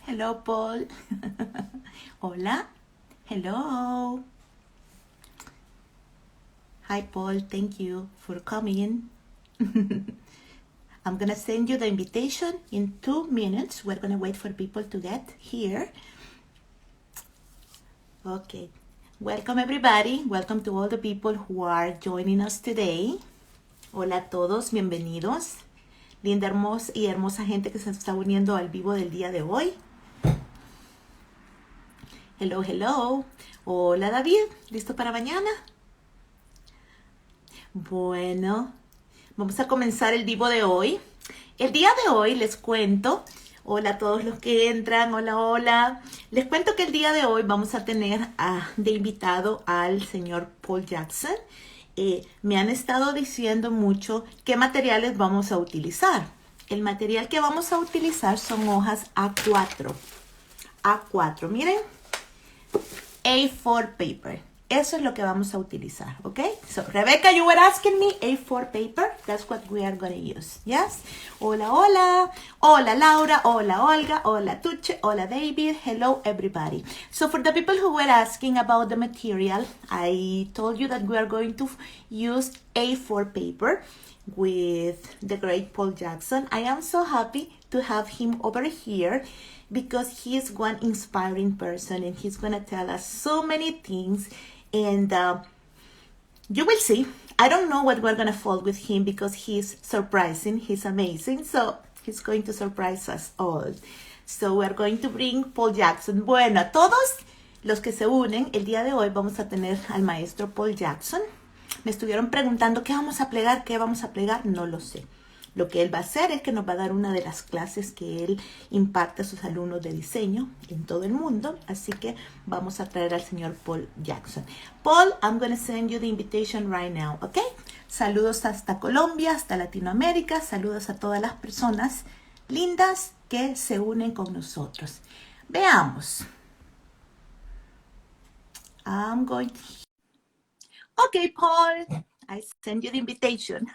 Hello, Paul. Hola. Hello. Hi, Paul. Thank you for coming. I'm going to send you the invitation in 2 minutes. We're going to wait for people to get here. Okay. Welcome, everybody. Welcome to all the people who are joining us today. Hola a todos. Bienvenidos. Linda, hermosa y hermosa gente que se está uniendo al vivo del día de hoy. Hello, hello. Hola, David. ¿Listo para mañana? Bueno, vamos a comenzar el vivo de hoy. El día de hoy les cuento, hola a todos los que entran, hola, hola. Les cuento que el día de hoy vamos a tener de invitado al señor Paul Jackson. Me han estado diciendo mucho qué materiales vamos a utilizar. El material que vamos a utilizar son hojas A4. A4, miren. A4 paper. Eso es lo que vamos a utilizar, ¿ok? So, Rebecca, you were asking me A4 paper. That's what we are going to use, yes? Hola, hola. Hola, Laura. Hola, Olga. Hola, Tuche. Hola, David. Hello, everybody. So, for the people who were asking about the material, I told you that we are going to use A4 paper with the great Paul Jackson. I am so happy to have him over here because he is one inspiring person and he's going to tell us so many things. And you will see. I don't know what we're going to fall with him because he's surprising. He's amazing. So he's going to surprise us all. So we're going to bring Paul Jackson. Bueno, a todos los que se unen, el día de hoy vamos a tener al maestro Paul Jackson. Me estuvieron preguntando qué vamos a plegar, qué vamos a plegar. No lo sé. Lo que él va a hacer es que nos va a dar una de las clases que él imparte a sus alumnos de diseño en todo el mundo. Así que vamos a traer al señor Paul Jackson. Paul, I'm going to send you the invitation right now, ¿ok? Saludos hasta Colombia, hasta Latinoamérica. Saludos a todas las personas lindas que se unen con nosotros. Veamos. I'm going to... Ok, Paul, I send you the invitation.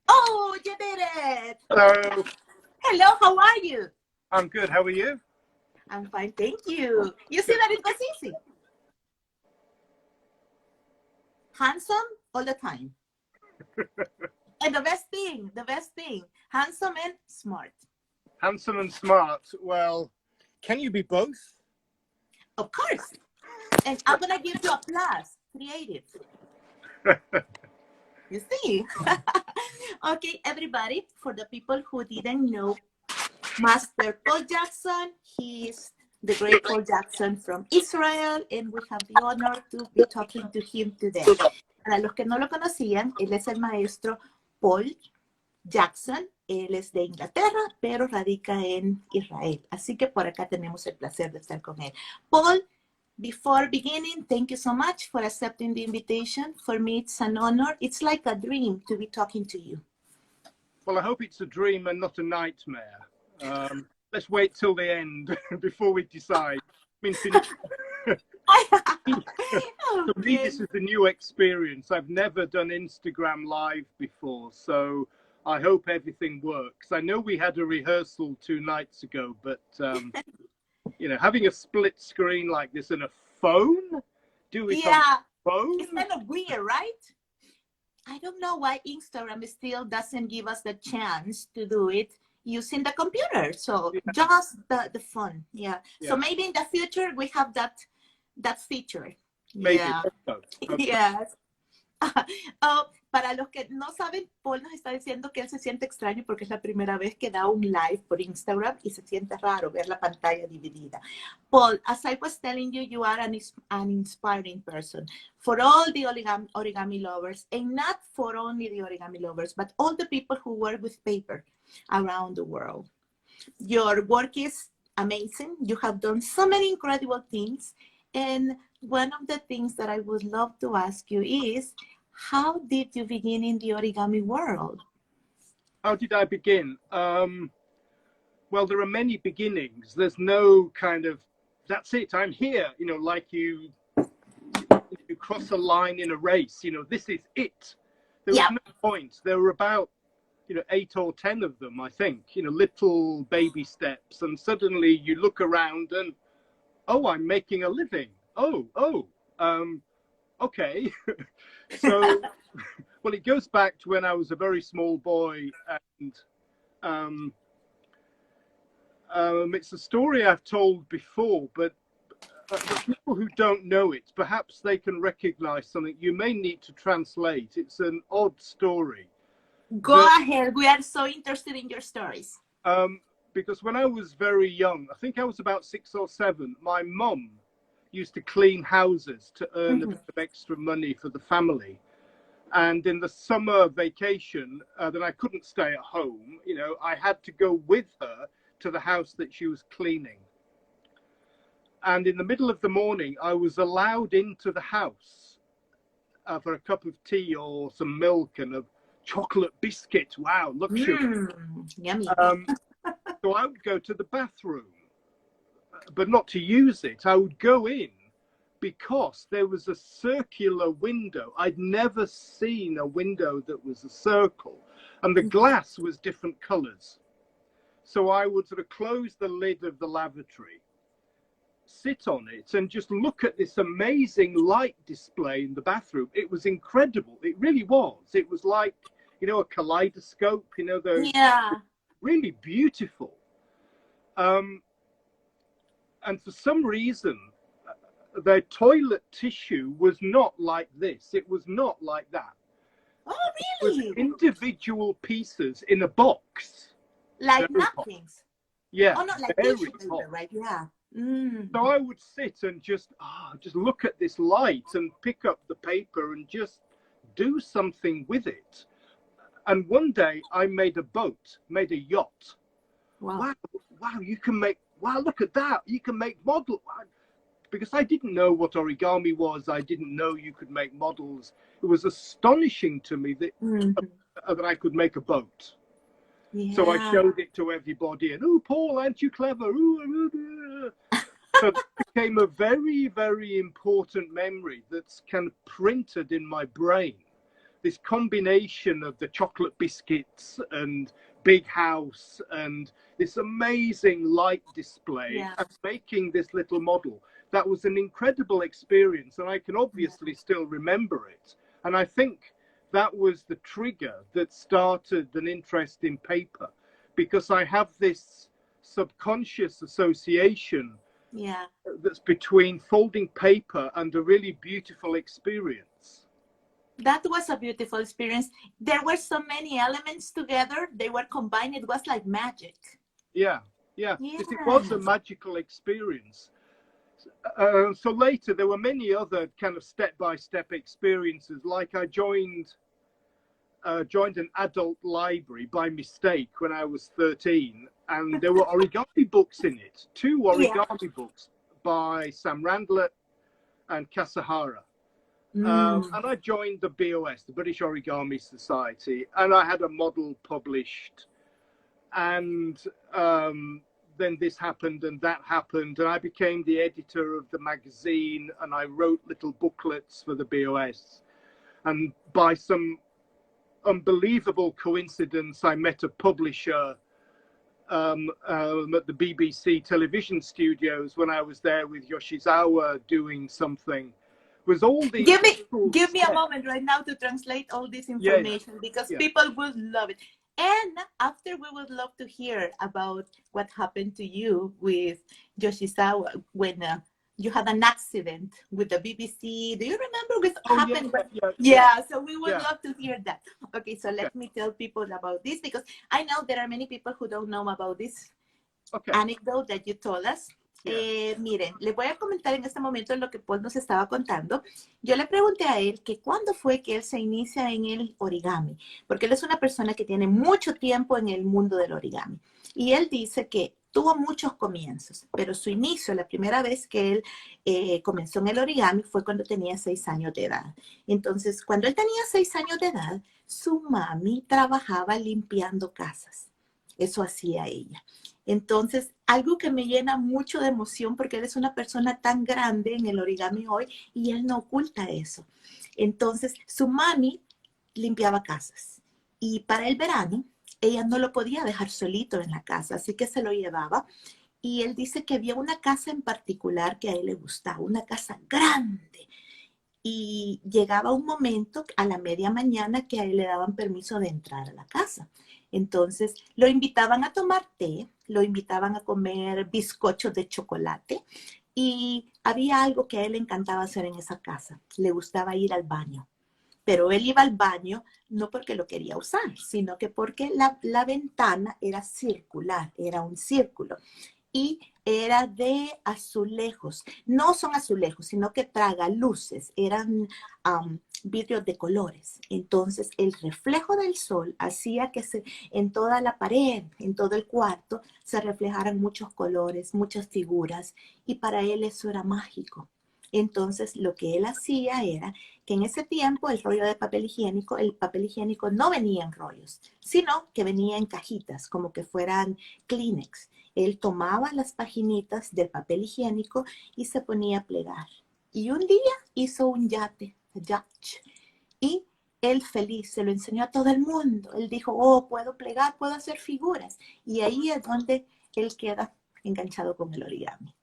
Oh, you did it! Hello. Hello, how are you? I'm good. How are you? I'm fine, thank you. You see that it was easy. Handsome all the time. And the best thing, handsome and smart. Handsome and smart. Well, can you be both? Of course. And I'm going to give you a plus, creative. You see? Okay, everybody, for the people who didn't know, Master Paul Jackson, he is the great Paul Jackson from Israel, and we have the honor to be talking to him today. Para los que no lo conocían, él es el maestro Paul Jackson. Él es de Inglaterra, pero radica en Israel. Así que por acá tenemos el placer de estar con él. Paul, before beginning, thank you so much for accepting the invitation. For me, it's an honor. It's like a dream to be talking to you. Well, I hope it's a dream and not a nightmare. Let's wait till the end before we decide. I mean, for me, this is a new experience. I've never done Instagram Live before, so I hope everything works. I know we had a rehearsal 2 nights ago, but you know, having a split screen like this and a phone, do it on a phone? It's kind of weird, right? I don't know why Instagram still doesn't give us the chance to do it using the computer. So just the phone. Yeah. So maybe in the future we have that feature. Maybe. Yeah. Okay. Yes. Para los que no saben, Paul nos está diciendo que él se siente extraño porque es la primera vez que da un live por Instagram y se siente raro ver la pantalla dividida. Paul, as I was telling you, you are an inspiring person for all the origami lovers, and not for only the origami lovers, but all the people who work with paper around the world. Your work is amazing. You have done so many incredible things. And one of the things that I would love to ask you is, how did you begin in the origami world? How did I begin? Well, there are many beginnings. There's no kind of, that's it, I'm here, you know, like you cross a line in a race, you know, this is it. There was no point. There were about 8 or 10 of them, I think, little baby steps. And suddenly you look around and, oh, I'm making a living. Okay. So, well, it goes back to when I was a very small boy, and it's a story I've told before, but for people who don't know it, perhaps they can recognize something. You may need to translate. It's an odd story. Go ahead. We are so interested in your stories. Because when I was very young, I think I was about 6 or 7, my mum used to clean houses to earn a bit of extra money for the family. And in the summer vacation, then I couldn't stay at home. I had to go with her to the house that she was cleaning. And in the middle of the morning, I was allowed into the house for a cup of tea or some milk and a chocolate biscuit. Wow, luxury. Yummy. So I would go to the bathroom, but not to use it. I would go in because there was a circular window. I'd never seen a window that was a circle, and the glass was different colors. So I would sort of close the lid of the lavatory, sit on it, and just look at this amazing light display in the bathroom. It was incredible. It really was. It was like, a kaleidoscope, really beautiful. And for some reason, the toilet tissue was not like this. It was not like that. Oh, really? It was individual pieces in a box. Like napkins. Yeah. Oh, not like tissue paper, right? Yeah. So I would sit and just look at this light and pick up the paper and just do something with it. And one day I made a boat, made a yacht. Wow, you can make, look at that. You can make models. Because I didn't know what origami was. I didn't know you could make models. It was astonishing to me that, that I could make a boat. Yeah. So I showed it to everybody, and Paul, aren't you clever? So it became a very, very important memory that's kind of printed in my brain. This combination of the chocolate biscuits and big house and this amazing light display and making this little model. That was an incredible experience, and I can obviously still remember it. And I think that was the trigger that started an interest in paper, because I have this subconscious association that's between folding paper and a really beautiful experience. That was a beautiful experience. There were so many elements together. They were combined. It was like magic. Yeah. It was a magical experience. So later, there were many other kind of step-by-step experiences. Like I joined an adult library by mistake when I was 13, and there were origami books in it. 2 origami books by Sam Randlett and Kasahara. And I joined the BOS, the British Origami Society, and I had a model published. And then this happened and that happened, and I became the editor of the magazine, and I wrote little booklets for the BOS. And by some unbelievable coincidence, I met a publisher at the BBC television studios when I was there with Yoshizawa doing something. Was all these give me a moment right now to translate all this information, because people would love it. And after, we would love to hear about what happened to you with Yoshizawa when you had an accident with the BBC. Do you remember what happened? So we would love to hear that. Okay, so let me tell people about this, because I know there are many people who don't know about this anecdote that you told us. Miren, les voy a comentar en este momento lo que Paul nos estaba contando. Yo le pregunté a él que cuándo fue que él se inicia en el origami, porque él es una persona que tiene mucho tiempo en el mundo del origami. Y él dice que tuvo muchos comienzos, pero su inicio, la primera vez que él comenzó en el origami fue cuando tenía 6 años de edad. Entonces, cuando él tenía 6 años de edad, su mami trabajaba limpiando casas. Eso hacía ella. Entonces, algo que me llena mucho de emoción, porque él es una persona tan grande en el origami hoy y él no oculta eso. Entonces, su mami limpiaba casas. Y para el verano, ella no lo podía dejar solito en la casa, así que se lo llevaba. Y él dice que había una casa en particular que a él le gustaba, una casa grande. Y llegaba un momento a la media mañana que a él le daban permiso de entrar a la casa. Entonces lo invitaban a tomar té, lo invitaban a comer bizcochos de chocolate y había algo que a él le encantaba hacer en esa casa. Le gustaba ir al baño. Pero él iba al baño no porque lo quería usar, sino que porque la ventana era circular, era un círculo y era de azulejos. No son azulejos, sino que traga luces, eran vidrios de colores. Entonces, el reflejo del sol hacía que en toda la pared, en todo el cuarto, se reflejaran muchos colores, muchas figuras, y para él eso era mágico. Entonces, lo que él hacía era que en ese tiempo el papel higiénico no venía en rollos, sino que venía en cajitas, como que fueran Kleenex. Él tomaba las paginitas del papel higiénico y se ponía a plegar. Y un día hizo un yacht, y él feliz se lo enseñó a todo el mundo. Él dijo, oh, puedo plegar, puedo hacer figuras. Y ahí es donde él queda enganchado con el origami.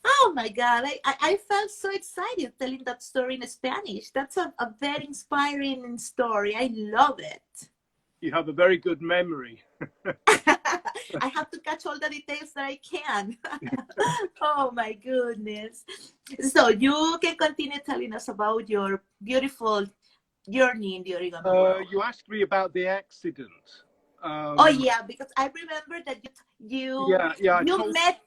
Oh my God, I felt so excited telling that story in Spanish. That's a very inspiring story. I love it. You have a very good memory. I have to catch all the details that I can. Oh my goodness. So you can continue telling us about your beautiful journey in the origami world. You asked me about the accident. Oh yeah, because I remember that you met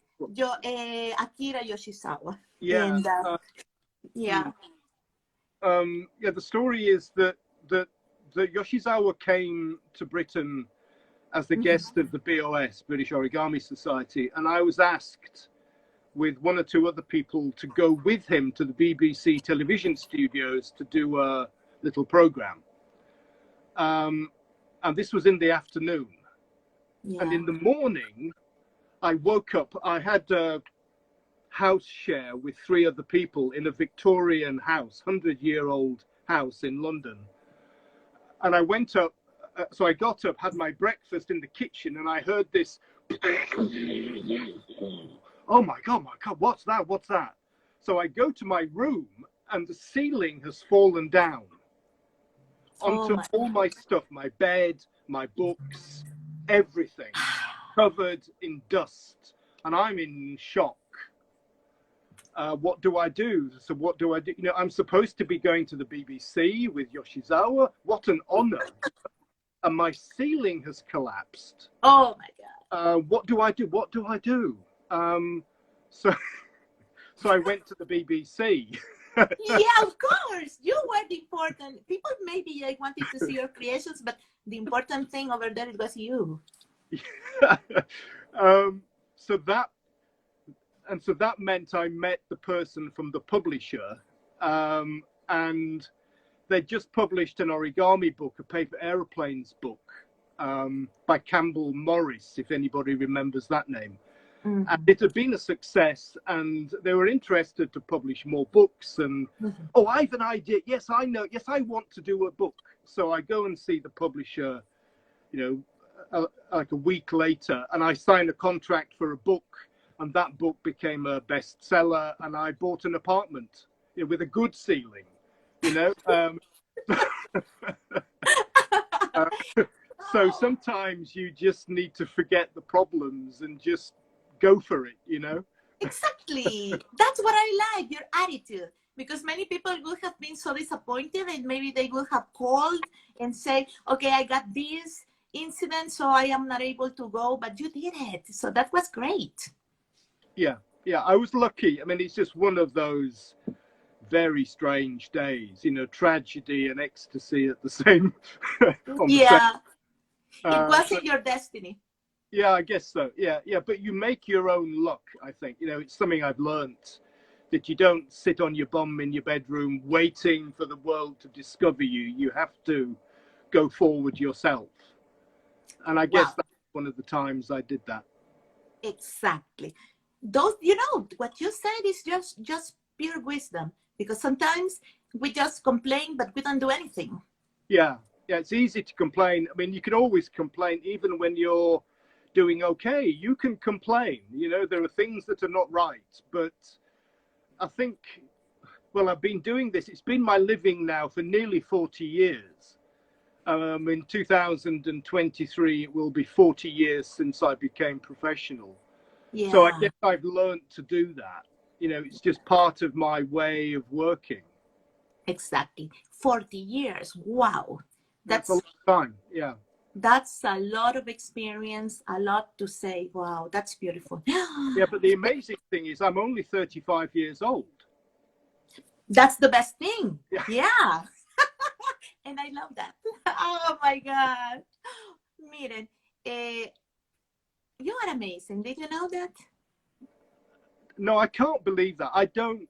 Akira Yoshizawa. Yeah. And yeah. Yeah, the story is that Yoshizawa came to Britain as the guest of the BOS, British Origami Society, and I was asked with one or two other people to go with him to the BBC television studios to do a little program. And this was in the afternoon. Yeah. And in the morning, I woke up, I had a house share with 3 other people in a Victorian house, 100-year-old house in London. And I went up, so I got up, had my breakfast in the kitchen, and I heard this, oh my God, what's that? What's that? So I go to my room, and the ceiling has fallen down onto all my stuff, my bed, my books, everything, covered in dust. And I'm in shock. What do I do? So what do I do? You know, I'm supposed to be going to the BBC with Yoshizawa. What an honor. And my ceiling has collapsed. Oh my God. What do I do? What do I do? So I went to the BBC. Yeah, of course. You were the important. People maybe wanted to see your creations, but the important thing over there was you. So that meant I met the person from the publisher, and they just published an origami book, a paper aeroplanes book, by Campbell Morris, if anybody remembers that name. Mm-hmm. And it had been a success, and they were interested to publish more books. And oh, I have an idea. Yes, I know. Yes, I want to do a book. So I go and see the publisher, you know, like a week later, and I sign a contract for a book. And that book became a bestseller, and I bought an apartment, you know, with a good ceiling, you know. So sometimes you just need to forget the problems and just go for it, you know. Exactly. That's what I like, your attitude. Because many people would have been so disappointed, and maybe they would have called and say, okay, I got this incident, so I am not able to go, but you did it. So that was great. Yeah, I was lucky. I mean, it's just one of those very strange days, you know, tragedy and ecstasy at the same. Yeah, it wasn't your destiny. Yeah, I guess so. Yeah, but you make your own luck, I think. You know, it's something I've learnt, that you don't sit on your bum in your bedroom waiting for the world to discover you. You have to go forward yourself. And I guess that's one of the times I did that. Exactly. Those, you know, what you said is just pure wisdom, because sometimes we just complain, but we don't do anything. Yeah, Yeah, it's easy to complain. I mean, you can always complain, even when you're doing okay. You can complain. You know, there are things that are not right. But I think, well, I've been doing this. It's been my living now for nearly 40 years. In 2023, it will be 40 years since I became professional. So I Yeah, guess I've learned to do that. You know, it's just part of my way of working. exactly. 40 years. Wow. That's a long That's time. Yeah. that's a lot of experience, a lot to say. Wow, that's beautiful. Yeah. But the amazing thing is, I'm only 35 years old. That's the best thing. Yeah. Yeah. And I love that. Oh my God. Miren, eh, you are amazing. Did you know that? No, I can't believe that. I don't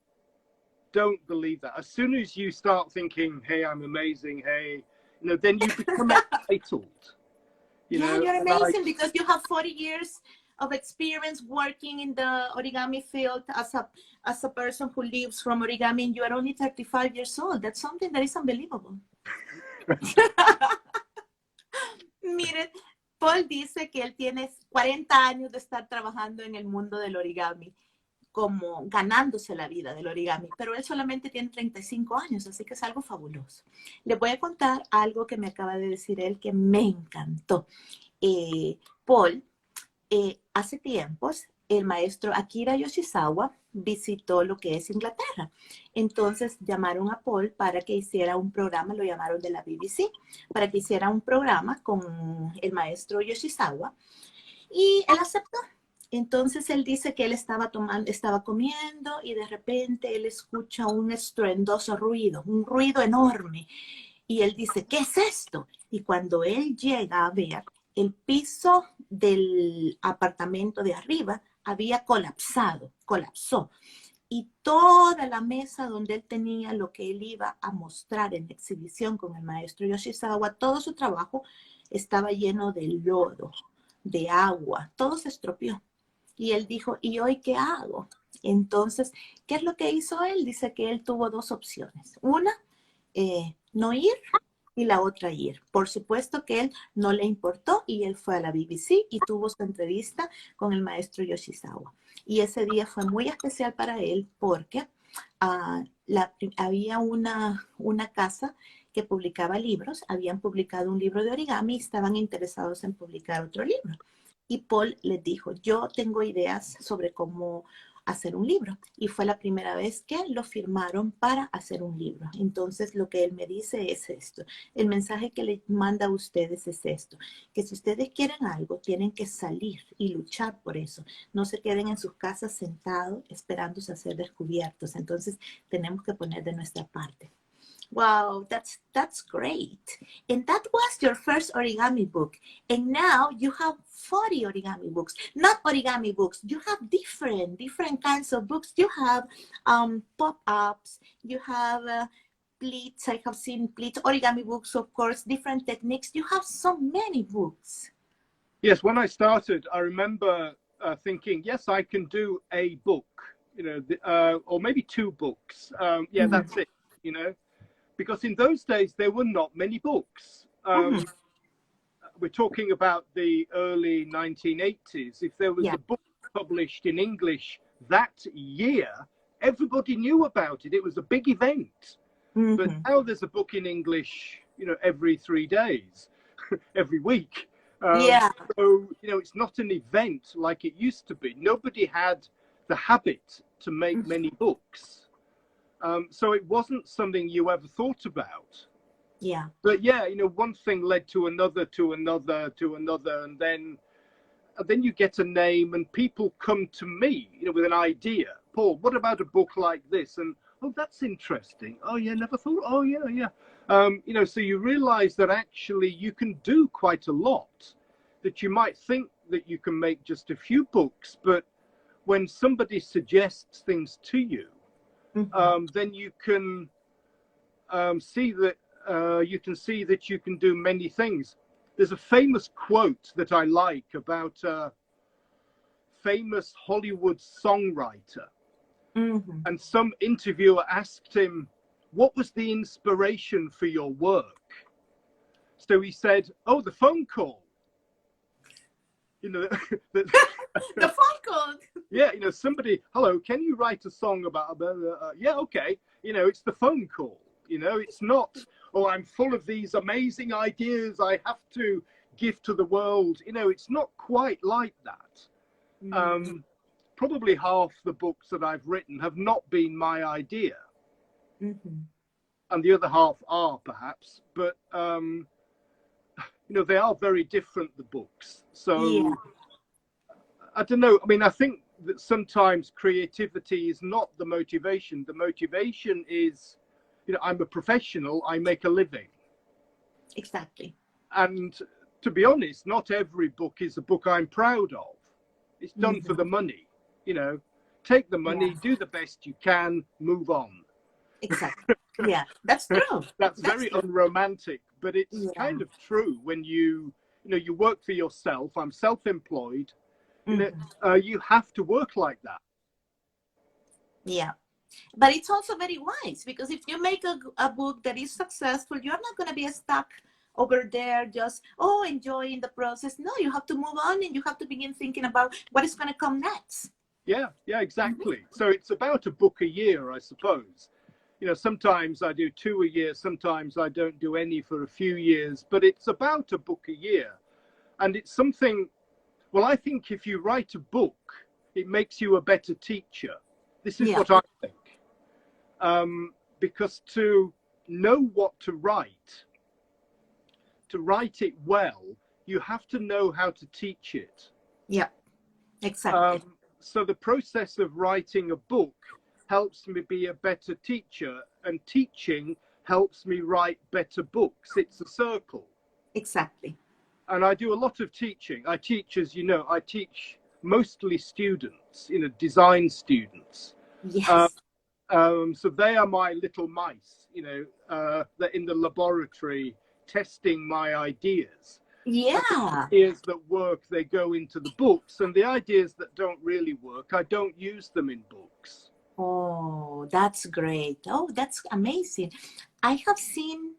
believe that. As soon as you start thinking, "Hey, I'm amazing," hey, you know, then you become entitled. You Yeah, know, you're and I amazing because you have 40 years of experience working in the origami field as a person who lives from origami, and you are only 35 years old. That's something that is unbelievable. Miren, Paul dice que él tiene 40 años de estar trabajando en el mundo del origami, como ganándose la vida del origami, pero él solamente tiene 35 años, así que es algo fabuloso. Le voy a contar algo que me acaba de decir él que me encantó. Paul, hace tiempos, el maestro Akira Yoshizawa visitó lo que es Inglaterra. Entonces llamaron a Paul para que hiciera un programa, lo llamaron de la BBC, para que hiciera un programa con el maestro Yoshizawa y él aceptó. Entonces él dice que él estaba estaba comiendo y de repente él escucha un estruendoso ruido, un ruido enorme. Y él dice, ¿qué es esto? Y cuando él llega a ver, el piso del apartamento de arriba había colapsó. Y toda la mesa donde él tenía lo que él iba a mostrar en la exhibición con el maestro Yoshizawa, todo su trabajo estaba lleno de lodo, de agua, todo se estropeó. Y él dijo, ¿y hoy qué hago? Entonces, ¿qué es lo que hizo él? Dice que él tuvo dos opciones. Una, no ir y la otra ir. Por supuesto que él no le importó y él fue a la BBC y tuvo su entrevista con el maestro Yoshizawa. Y ese día fue muy especial para él porque había una casa que publicaba libros, habían publicado un libro de origami y estaban interesados en publicar otro libro. Y Paul les dijo, yo tengo ideas sobre cómo hacer un libro. Y fue la primera vez que lo firmaron para hacer un libro. Entonces, lo que él me dice es esto. El mensaje que le manda a ustedes es esto. Que si ustedes quieren algo, tienen que salir y luchar por eso. No se queden en sus casas sentados esperando a ser descubiertos. Entonces, tenemos que poner de nuestra parte. Wow, that's great. And that was your first origami book. And now you have 40 origami books. Not origami books. You have different kinds of books. You have pop-ups. You have pleats. I have seen pleats, origami books, of course, different techniques. You have so many books. Yes, when I started, I remember thinking, yes, I can do a book, you know, or maybe two books. Yeah, that's it, you know. Because in those days, there were not many books. We're talking about the early 1980s. If there was a book published in English that year, everybody knew about it. It was a big event. But now there's a book in English, you know, every 3 days, every week. So, you know, it's not an event like it used to be. Nobody had the habit to make many books. So it wasn't something you ever thought about. Yeah. But yeah, you know, one thing led to another, and then you get a name, and people come to me, you know, with an idea. Paul, what about a book like this? And oh, that's interesting. Oh yeah, never thought. Oh yeah, yeah. You know, so you realize that actually you can do quite a lot. That you might think that you can make just a few books, but when somebody suggests things to you, then you can see that you can do many things. There's a famous quote that I like about a famous Hollywood songwriter, and some interviewer asked him, "What was the inspiration for your work?" So he said, "Oh, the phone call." You know, The phone call. yeah, you know, somebody, hello, can you write a song about, yeah, okay. You know, it's the phone call. You know, it's not, oh, I'm full of these amazing ideas I have to give to the world. You know, it's not quite like that. Probably half the books that I've written have not been my idea. And the other half are, perhaps. But, you know, they are very different, the books. So, I don't know. I mean, I think that sometimes creativity is not the motivation. The motivation is, you know, I'm a professional, I make a living. Exactly. And to be honest, not every book is a book I'm proud of. It's done for the money, you know. Take the money, do the best you can, move on. Exactly. Yeah, that's true. That's very true. Unromantic, but it's kind of true when you know, you work for yourself. I'm self-employed. You know, you have to work like that. Yeah. But it's also very wise, because if you make a book that is successful, you're not going to be stuck over there just, oh, enjoying the process. No, you have to move on, and you have to begin thinking about what is going to come next. Yeah, exactly. So it's about a book a year, I suppose. You know, sometimes I do 2 a year, sometimes I don't do any for a few years, but it's about a book a year. And it's something, well, I think if you write a book, it makes you a better teacher. This is what I think. Because to know what to write it well, you have to know how to teach it. Yeah, exactly. So the process of writing a book helps me be a better teacher, and teaching helps me write better books. It's a circle. Exactly. And I do a lot of teaching. I teach, as you know, I teach mostly students, you know, design students. Yes. So they are my little mice, you know, they're in the laboratory testing my ideas. Yeah. The ideas that work, they go into the books, and the ideas that don't really work, I don't use them in books. Oh, that's great. Oh, that's amazing. I have seen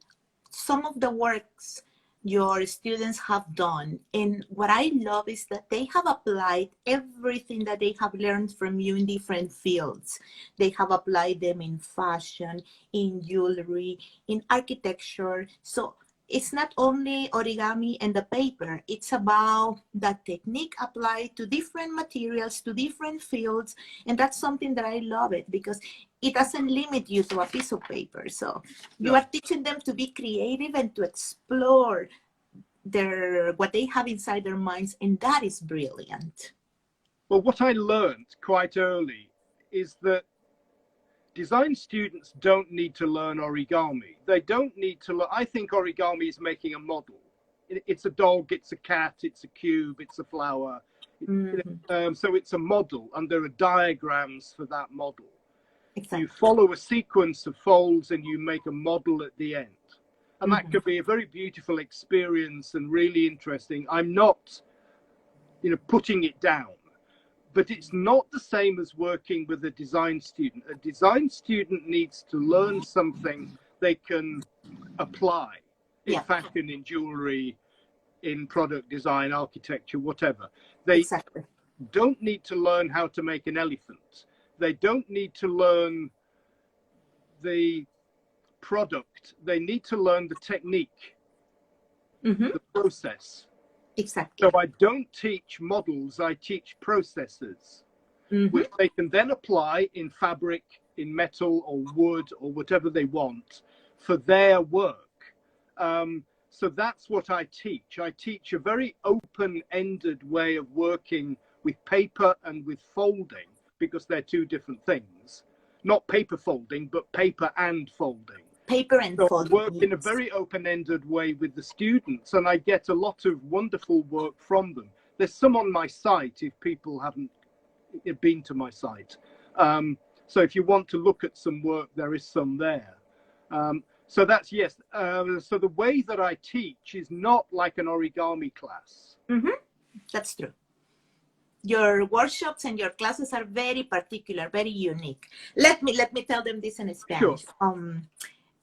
some of the works your students have done, and what I love is that they have applied everything that they have learned from you in different fields. They have applied them in fashion, in jewelry, in architecture. So it's not only origami and the paper, it's about that technique applied to different materials, to different fields. And that's something that I love it, because it doesn't limit you to a piece of paper. So you are teaching them to be creative and to explore what they have inside their minds, and that is brilliant. Well, what I learned quite early is that design students don't need to learn origami. They don't need to learn. I think origami is making a model. It's a dog, it's a cat, it's a cube, it's a flower. So it's a model, and there are diagrams for that model. Exactly. You follow a sequence of folds and you make a model at the end. And that could be a very beautiful experience and really interesting. I'm not, you know, putting it down, but it's not the same as working with a design student. A design student needs to learn something they can apply in fashion, in jewelry, in product design, architecture, whatever. They don't need to learn how to make an elephant. They don't need to learn the product. They need to learn the technique, the process. Exactly. So I don't teach models, I teach processes, which they can then apply in fabric, in metal or wood or whatever they want for their work. So that's what I teach. I teach a very open-ended way of working with paper and with folding, because they're two different things. Not paper folding, but paper and folding. Paper and folding. I work in a very open-ended way with the students, and I get a lot of wonderful work from them. There's some on my site if people haven't been to my site. So if you want to look at some work, there is some there. So that's, yes. So the way that I teach is not like an origami class. That's true. Your workshops and your classes are very particular, very unique. Let me tell them this in Spanish. Sure.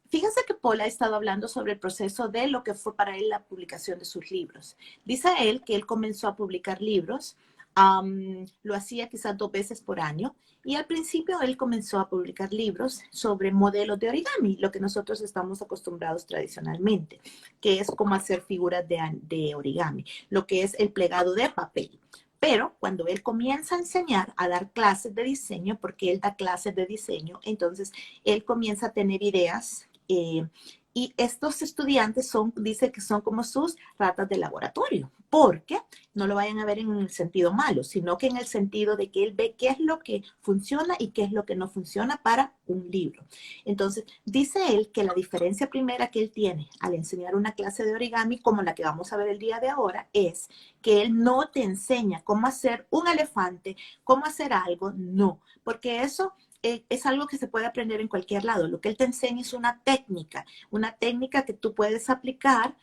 Fíjense que Paul ha estado hablando sobre el proceso de lo que fue para él la publicación de sus libros. Dice él que él comenzó a publicar libros, lo hacía quizás 2 veces por año, y al principio él comenzó a publicar libros sobre modelos de origami, lo que nosotros estamos acostumbrados tradicionalmente, que es como hacer figuras de origami, lo que es el plegado de papel. Pero cuando él comienza a enseñar, a dar clases de diseño, porque él da clases de diseño, entonces él comienza a tener ideas y estos estudiantes dice que son como sus ratas de laboratorio, porque no lo vayan a ver en el sentido malo, sino que en el sentido de que él ve qué es lo que funciona y qué es lo que no funciona para un libro. Entonces, dice él que la diferencia primera que él tiene al enseñar una clase de origami, como la que vamos a ver el día de ahora, es que él no te enseña cómo hacer un elefante, cómo hacer algo, no, porque eso es algo que se puede aprender en cualquier lado. Lo que él te enseña es una técnica que tú puedes aplicar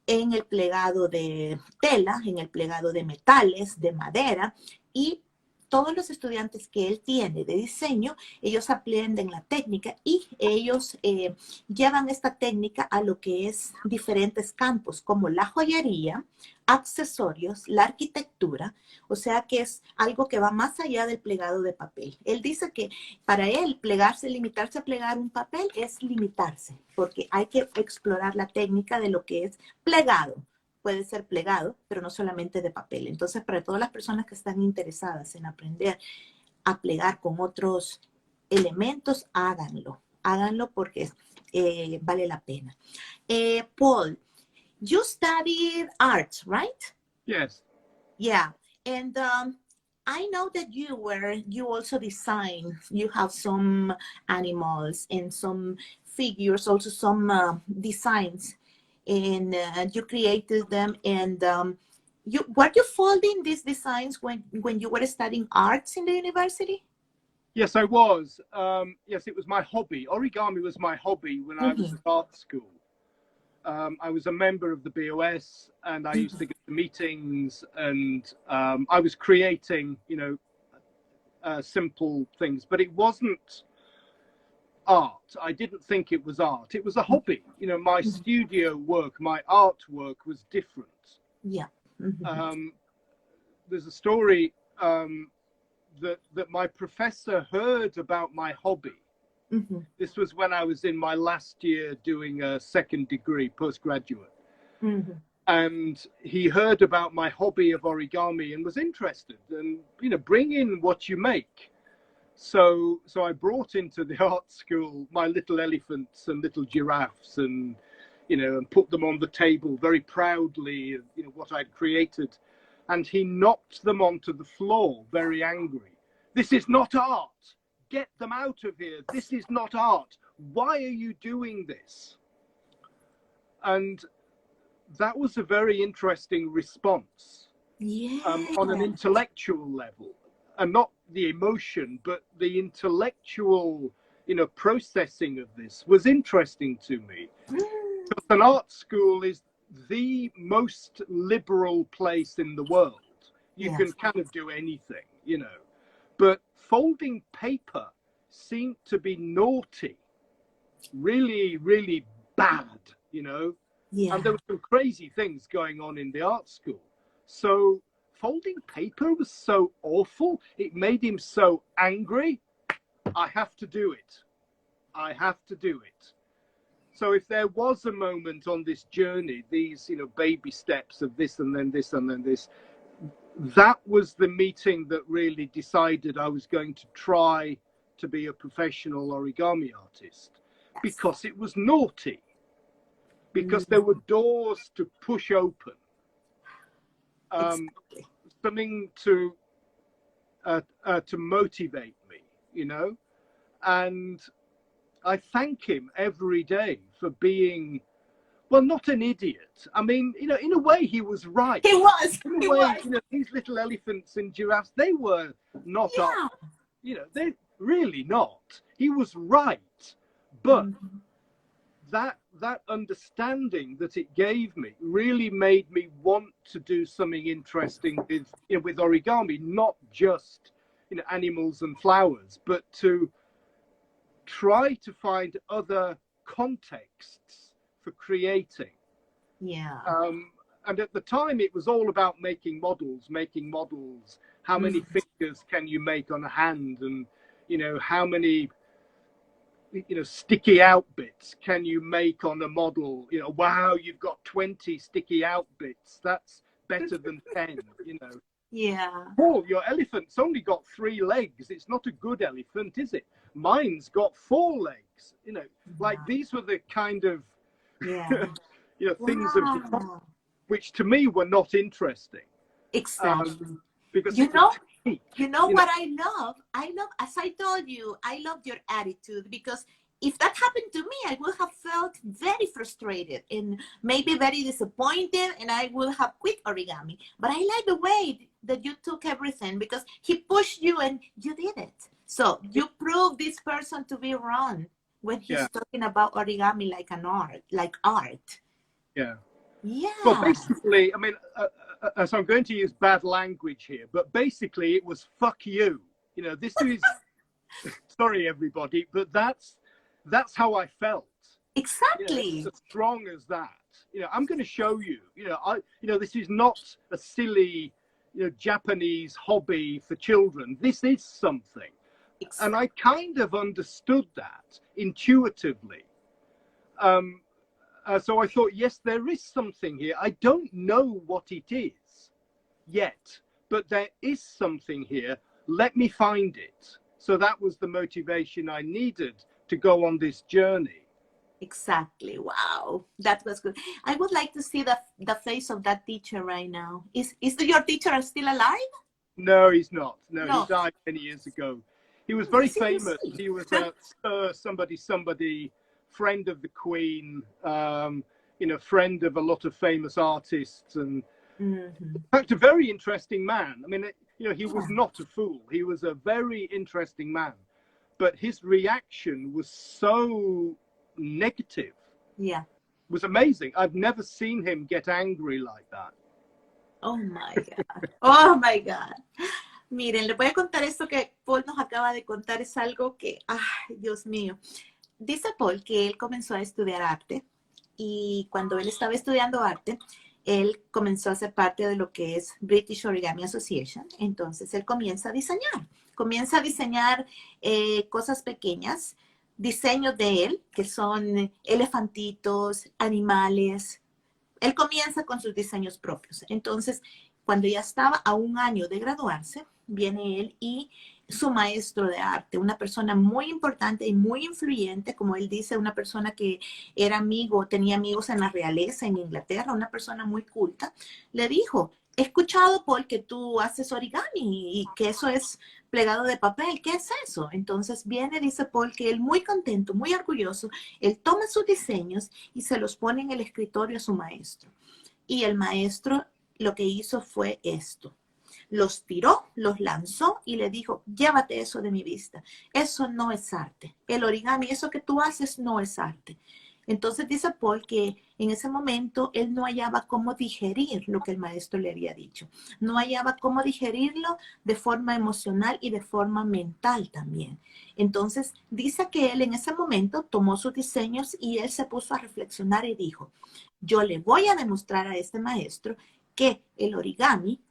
en el plegado de tela, en el plegado de metales, de madera, y todos los estudiantes que él tiene de diseño, ellos aprenden la técnica y ellos llevan esta técnica a lo que es diferentes campos, como la joyería, accesorios, la arquitectura, o sea que es algo que va más allá del plegado de papel. Él dice que para él plegarse, limitarse a plegar un papel es limitarse, porque hay que explorar la técnica de lo que es plegado. Puede ser plegado, pero no solamente de papel. Entonces, para todas las personas que están interesadas en aprender a plegar con otros elementos, háganlo. Háganlo porque vale la pena. Paul, you studied art, right? Yes. Yeah. And I know that you also design, you have some animals and some figures, also some designs, and you created them. And were you folding these designs when you were studying arts in the university? Yes, I was. Yes, it was my hobby. Origami was my hobby when I was at art school. I was a member of the BOS, and I used to go to meetings, and I was creating, simple things, but it wasn't art. I didn't think it was art. It was a hobby. My studio work, my artwork was different. Yeah. There's a story that my professor heard about my hobby. This was when I was in my last year doing a second degree, postgraduate. And he heard about my hobby of origami and was interested, and bring in what you make. So I brought into the art school my little elephants and little giraffes, and and put them on the table very proudly, what I'd created. And he knocked them onto the floor, very angry. This is not art. Get them out of here. This is not art. Why are you doing this? And that was a very interesting response. Yeah. On an intellectual level, and not the emotion, but the intellectual, processing of this was interesting to me. Because an art school is the most liberal place in the world. You can kind of do anything, But folding paper seemed to be naughty, really, really bad, Yeah. And there were some crazy things going on in the art school. So folding paper was so awful. It made him so angry. I have to do it. I have to do it. So if there was a moment on this journey, these, baby steps of this and then this and then this, that was the meeting that really decided I was going to try to be a professional origami artist, because it was naughty, because there were doors to push open, something to motivate me, and I thank him every day for being, well, not an idiot. I mean, in a way, he was right. He was. In a way, these little elephants and giraffes, they were not art. They're really not. He was right. But that understanding that it gave me really made me want to do something interesting with origami, not just, animals and flowers, but to try to find other contexts for creating. Yeah. And at the time, it was all about making models. How many fingers can you make on a hand? And, how many, sticky out bits can you make on a model? Wow, you've got 20 sticky out bits. That's better than 10, Yeah. Paul, your elephant's only got 3 legs. It's not a good elephant, is it? Mine's got 4 legs. Like these were the kind of, Yeah. things of the time, which to me were not interesting. Exactly. Because You it was know, technique, what I love? As I told you, I love your attitude, because if that happened to me, I would have felt very frustrated and maybe very disappointed, and I would have quit origami. But I like the way that you took everything, because he pushed you and you did it. So you proved this person to be wrong when he's talking about origami like art. Yeah. Yeah. Well, basically, I mean, so I'm going to use bad language here, but basically it was fuck you. This is, sorry everybody, but that's how I felt. Exactly. It's as strong as that. I'm going to show you. This is not a silly, Japanese hobby for children. This is something, and I kind of understood that intuitively. So I thought, yes, there is something here. I don't know what it is yet, but there is something here. Let me find it. So that was the motivation I needed to go on this journey. Exactly. Wow, that was good. I would like to see the face of that teacher right now. Is your teacher still alive? No, he's not. No, No. he died many years ago. He was very famous. See. He was a somebody, friend of the Queen, friend of a lot of famous artists, and in fact, a very interesting man. I mean, he was not a fool. He was a very interesting man, but his reaction was so negative. Yeah. It was amazing. I've never seen him get angry like that. Oh my God. Oh my God. Miren, le voy a contar esto que Paul nos acaba de contar. Es algo que, ay, Dios mío. Dice Paul que él comenzó a estudiar arte, y cuando él estaba estudiando arte, él comenzó a ser parte de lo que es British Origami Association. Entonces él comienza a diseñar cosas pequeñas, diseños de él, que son elefantitos, animales. Él comienza con sus diseños propios. Entonces, cuando ya estaba a un año de graduarse, viene él y su maestro de arte, una persona muy importante y muy influyente, como él dice, una persona que era tenía amigos en la realeza en Inglaterra, una persona muy culta, le dijo: he escuchado, Paul, que tú haces origami y que eso es plegado de papel. ¿Qué es eso? Entonces viene, dice Paul, que él muy contento, muy orgulloso, él toma sus diseños y se los pone en el escritorio a su maestro. Y el maestro lo que hizo fue esto. Los tiró, los lanzó y le dijo: llévate eso de mi vista. Eso no es arte. El origami, eso que tú haces, no es arte. Entonces dice Paul que en ese momento él no hallaba cómo digerir lo que el maestro le había dicho. No hallaba cómo digerirlo de forma emocional y de forma mental también. Entonces dice que él en ese momento tomó sus diseños y él se puso a reflexionar y dijo: yo le voy a demostrar a este maestro que el origami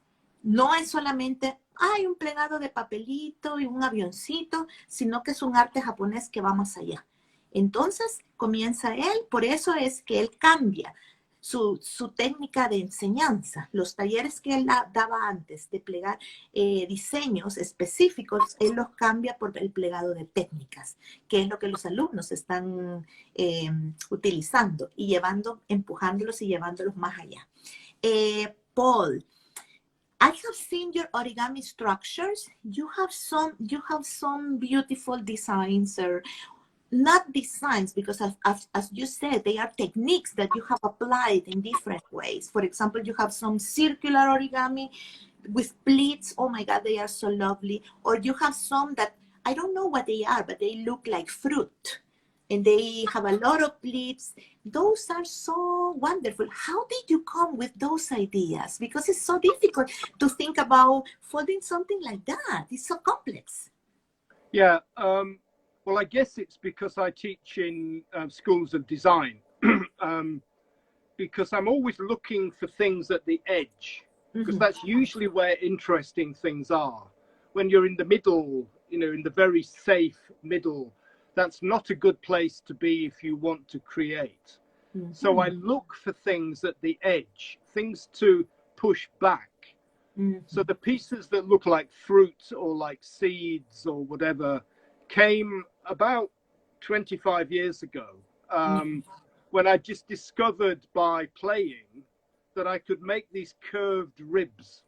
no es solamente un plegado de papelito y un avioncito, sino que es un arte japonés que va más allá. Entonces comienza él, por eso es que él cambia su técnica de enseñanza. Los talleres que él daba antes de plegar diseños específicos, él los cambia por el plegado de técnicas, que es lo que los alumnos están utilizando y empujándolos y llevándolos más allá. Paul, I have seen your origami structures. You have some beautiful designs, or not designs, because as you said, they are techniques that you have applied in different ways. For example, you have some circular origami with pleats. Oh my God, they are so lovely. Or you have some that I don't know what they are, but they look like fruit. And they have a lot of pleats. Those are so wonderful. How did you come with those ideas? Because it's so difficult to think about folding something like that. It's so complex. Yeah. Well, Well, I guess it's because I teach in schools of design, because I'm always looking for things at the edge, because that's usually where interesting things are. When you're in the middle, in the very safe middle, that's not a good place to be if you want to create. So I look for things at the edge, things to push back. So the pieces that look like fruit or like seeds or whatever came about 25 years ago, when I just discovered by playing that I could make these curved ribs.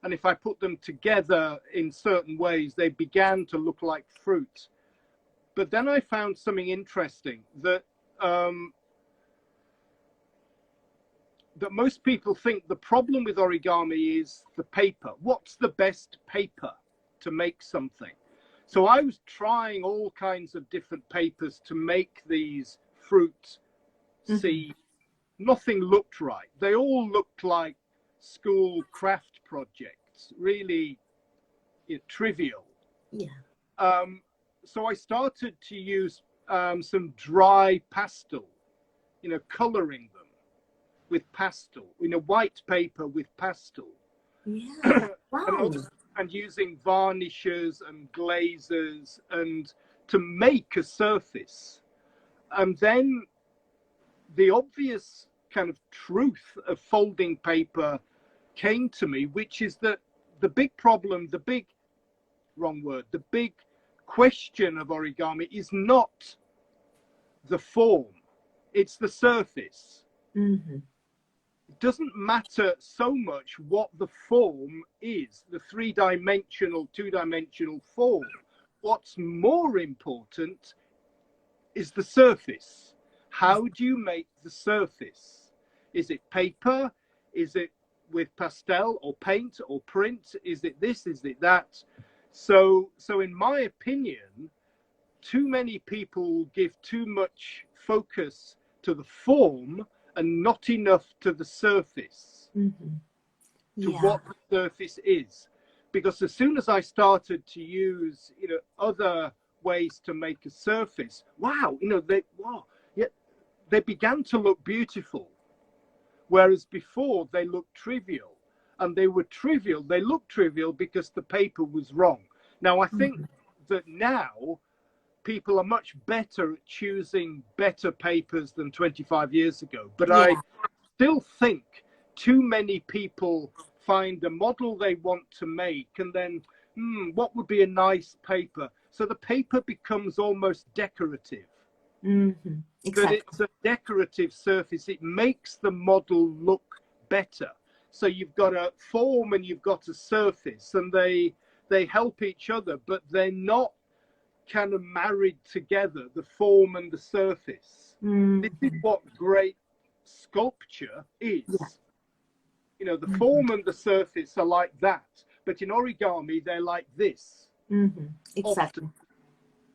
And if I put them together in certain ways, they began to look like fruit. But then I found something interesting that that most people think the problem with origami is the paper. What's the best paper to make something? So I was trying all kinds of different papers to make these fruit seeds. Nothing looked right. They all looked like school craft projects, really trivial. Yeah. So I started to use some dry pastel, coloring them with pastel, white paper with pastel. Yeah. Wow. And using varnishes and glazes and to make a surface. And then the obvious kind of truth of folding paper came to me, which is that the big problem, the big question of origami is not the form, it's the surface. It doesn't matter so much what the form is, the three-dimensional, two-dimensional form. What's more important is the surface. How do you make the surface? Is it paper? Is it with pastel or paint or print? Is it this? Is it that? So in my opinion, too many people give too much focus to the form and not enough to the surface, to what the surface is. Because as soon as I started to use, other ways to make a surface, they began to look beautiful. Whereas before they looked trivial, and they looked trivial because the paper was wrong. Now, I think that now people are much better at choosing better papers than 25 years ago. But I still think too many people find a model they want to make and then, what would be a nice paper? So the paper becomes almost decorative. Exactly. But it's a decorative surface. It makes the model look better. So you've got a form and you've got a surface, and they help each other, but they're not kind of married together, the form and the surface. This is what great sculpture is. The form and the surface are like that, but in origami they're like this. Exactly. Often.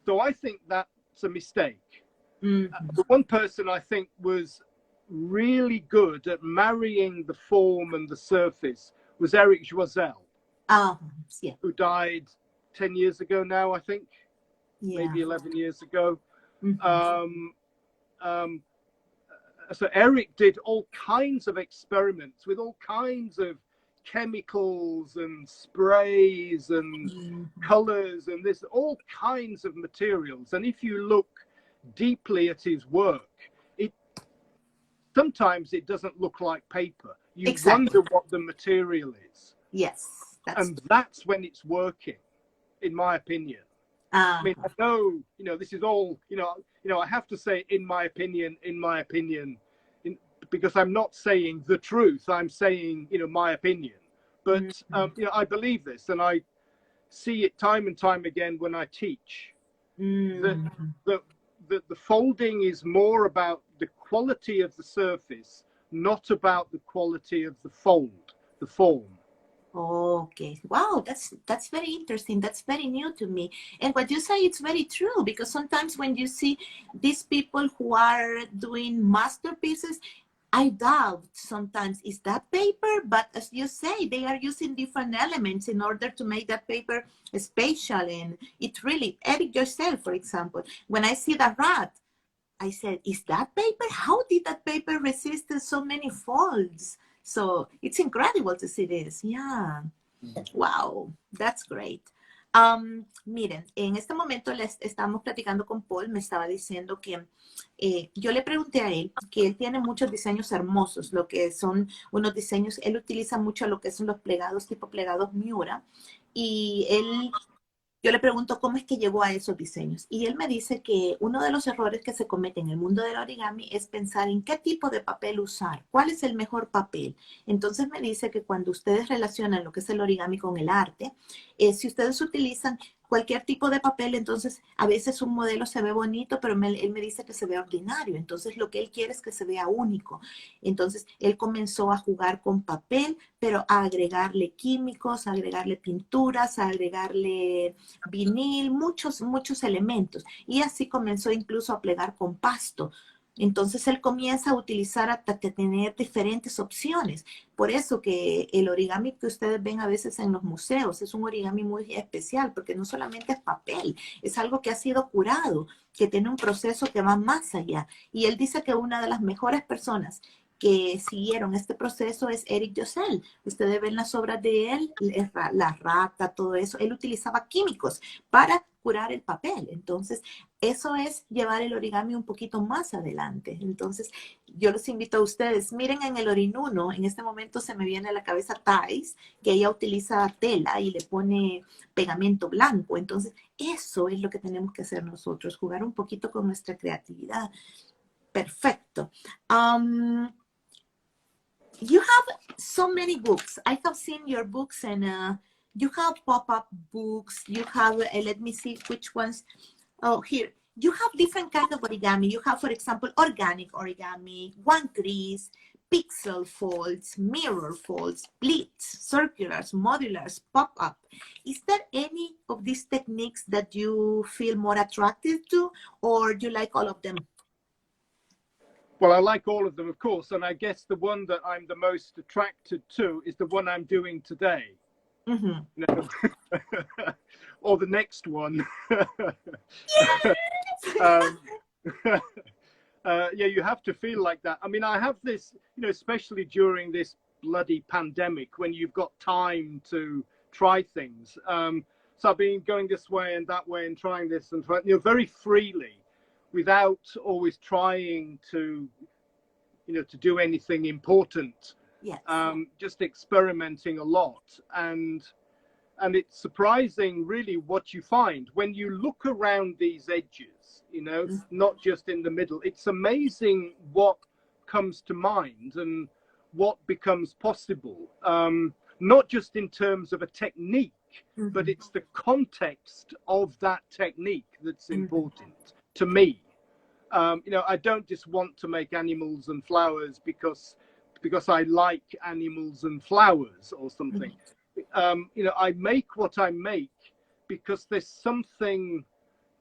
So I think that's a mistake. The one person I think was really good at marrying the form and the surface was Eric Joisel, who died 10 years ago now, I think. Maybe 11 years ago. So Eric did all kinds of experiments with all kinds of chemicals and sprays and colors and all kinds of materials. And if you look deeply at his work, sometimes it doesn't look like paper. You wonder what the material is. Yes. That's when it's working, in my opinion. I mean, I know, this is all, I have to say, in my opinion, because I'm not saying the truth. I'm saying, my opinion. But, I believe this, and I see it time and time again when I teach. That the folding is more about the quality of the surface, not about the quality of the fold, the form. Okay. Wow, that's very interesting. That's very new to me. And what you say, it's very true, because sometimes when you see these people who are doing masterpieces, I doubt sometimes is that paper, but as you say, they are using different elements in order to make that paper special. And it really, edit yourself, for example. When I see the rat, I said, is that paper? How did that paper resist so many folds? So it's incredible to see this. Yeah. Wow, that's great. Miren, en este momento les estamos platicando con Paul, me estaba diciendo que yo le pregunté a él que él tiene muchos diseños hermosos, lo que son unos diseños, él utiliza mucho lo que son los plegados, tipo plegados Miura, y él yo le pregunto cómo es que llegó a esos diseños. Y él me dice que uno de los errores que se comete en el mundo del origami es pensar en qué tipo de papel usar, cuál es el mejor papel. Entonces me dice que cuando ustedes relacionan lo que es el origami con el arte, si ustedes utilizan cualquier tipo de papel, entonces a veces un modelo se ve bonito, pero él me dice que se ve ordinario. Entonces lo que él quiere es que se vea único. Entonces él comenzó a jugar con papel, pero a agregarle químicos, a agregarle pinturas, a agregarle vinil, muchos elementos. Y así comenzó incluso a plegar con pasto. Entonces él comienza a utilizar hasta tener diferentes opciones. Por eso que el origami que ustedes ven a veces en los museos es un origami muy especial, porque no solamente es papel, es algo que ha sido curado, que tiene un proceso que va más allá. Y él dice que una de las mejores personas que siguieron este proceso es Eric Josel. Ustedes ven las obras de él, la rata, todo eso. Él utilizaba químicos para curar el papel. Entonces, eso es llevar el origami un poquito más adelante. Entonces, yo los invito a ustedes, miren en el Orinuno, en este momento se me viene a la cabeza Thais, que ella utiliza tela y le pone pegamento blanco. Entonces, eso es lo que tenemos que hacer nosotros, jugar un poquito con nuestra creatividad. Perfecto. You have so many books. I have seen your books and you have pop-up books. You have, let me see which ones. Oh, here. You have different kind of origami. You have, for example, organic origami, one crease, pixel folds, mirror folds, pleats, circulars, modulars, pop-up. Is there any of these techniques that you feel more attracted to, or do you like all of them? Well, I like all of them, of course, and I guess the one that I'm the most attracted to is the one I'm doing today. Mm-hmm. No. Or the next one. Yeah, you have to feel like that. I mean, I have this, you know, especially during this bloody pandemic when you've got time to try things. So I've been going this way and that way and trying this and trying, you know, very freely, without always trying to, you know, to do anything important. Yes. Just experimenting a lot. And it's surprising really what you find when you look around these edges, you know, not just in the middle. It's amazing what comes to mind and what becomes possible. Not just in terms of a technique, but it's the context of that technique that's important to me. You know, I don't just want to make animals and flowers because I like animals and flowers or something. You know, I make what I make because there's something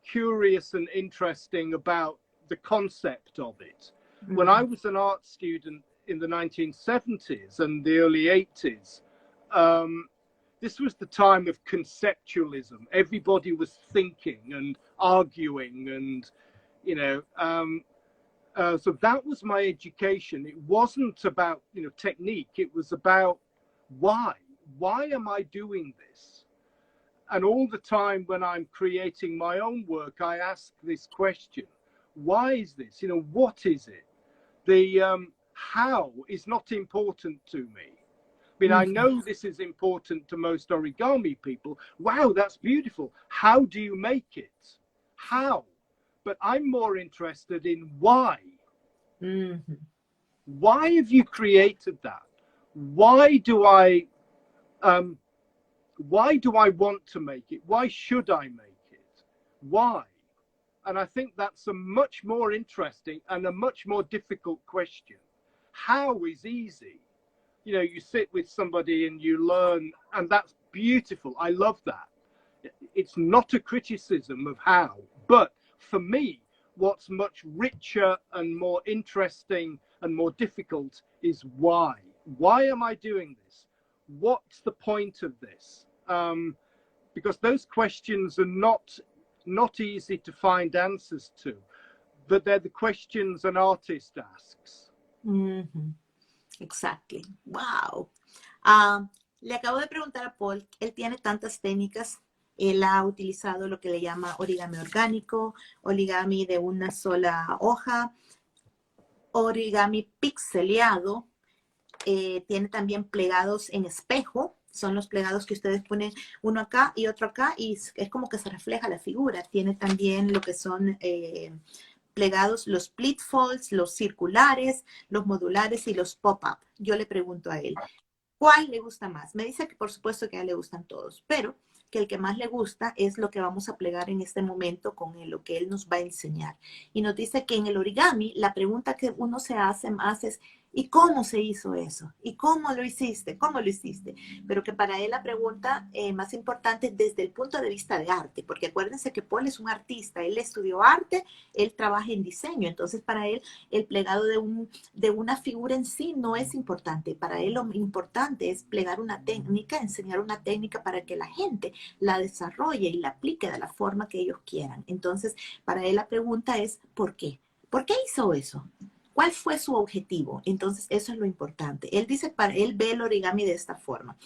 curious and interesting about the concept of it. When I was an art student in the 1970s and the early 80s, this was the time of conceptualism. Everybody was thinking and arguing and, you know, so that was my education. It wasn't about, you know, technique. It was about why. Why am I doing this? And all the time when I'm creating my own work, I ask this question: why is this? You know, what is it? The how is not important to me. I mean, I know this is important to most origami people. Wow, that's beautiful. How do you make it? How? But I'm more interested in why. Why have you created that? Why do I want to make it? Why should I make it? Why? And I think that's a much more interesting and a much more difficult question. How is easy. You know, you sit with somebody and you learn, and that's beautiful. I love that. It's not a criticism of how, but for me, what's much richer and more interesting and more difficult is why. Why am I doing this? What's the point of this? Because those questions are not easy to find answers to, but they're the questions an artist asks. Mhm. Exactly. Wow. Le acabo de preguntar a Paul, él tiene tantas técnicas, él ha utilizado lo que le llama origami orgánico, origami de una sola hoja, origami pixeleado, tiene también plegados en espejo, son los plegados que ustedes ponen uno acá y otro acá y es como que se refleja la figura. Tiene también lo que son plegados, los split folds, los circulares, los modulares y los pop-up. Yo le pregunto a él, ¿cuál le gusta más? Me dice que por supuesto que a él le gustan todos, pero que el que más le gusta es lo que vamos a plegar en este momento con él, lo que él nos va a enseñar. Y nos dice que en el origami la pregunta que uno se hace más es, ¿y cómo se hizo eso? ¿Y cómo lo hiciste? ¿Cómo lo hiciste? Pero que para él la pregunta más importante es desde el punto de vista de arte, porque acuérdense que Paul es un artista, él estudió arte, él trabaja en diseño, entonces para él el plegado de una figura en sí no es importante. Para él lo importante es plegar una técnica, enseñar una técnica para que la gente la desarrolle y la aplique de la forma que ellos quieran. Entonces, para él la pregunta es, ¿por qué? ¿Por qué hizo eso? ¿Cuál fue su objetivo? Entonces, eso es lo importante. Él dice, para él ve el origami de esta forma.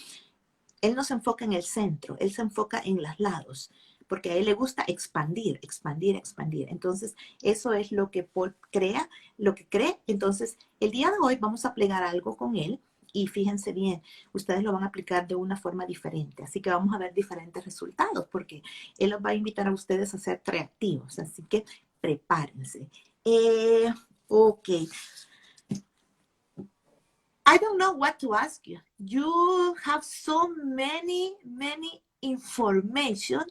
Él no se enfoca en el centro, él se enfoca en los lados, porque a él le gusta expandir, expandir, expandir. Entonces, eso es lo que Paul crea, lo que cree. Entonces, el día de hoy vamos a plegar algo con él. Y fíjense bien, ustedes lo van a aplicar de una forma diferente. Así que vamos a ver diferentes resultados, porque él los va a invitar a ustedes a ser creativos. Así que prepárense. Ok. I don't know what to ask you. You have so many information.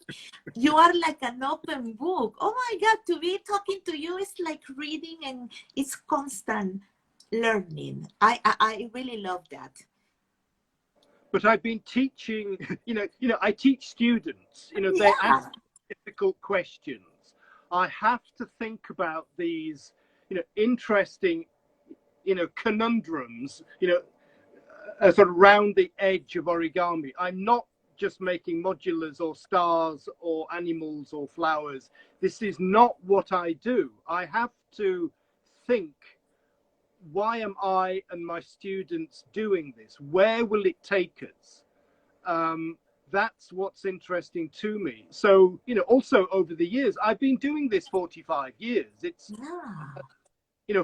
You are like an open book. Oh my God, to be talking to you is like reading and it's constant learning. I really love that. But I've been teaching, I teach students, they Yeah. ask difficult questions. I have to think about these, interesting, conundrums, sort of round the edge of origami. I'm not just making modulars or stars or animals or flowers. This is not what I do. I have to think, why am I and my students doing this? Where will it take us? That's what's interesting to me. So, also over the years, I've been doing this 45 years. It's,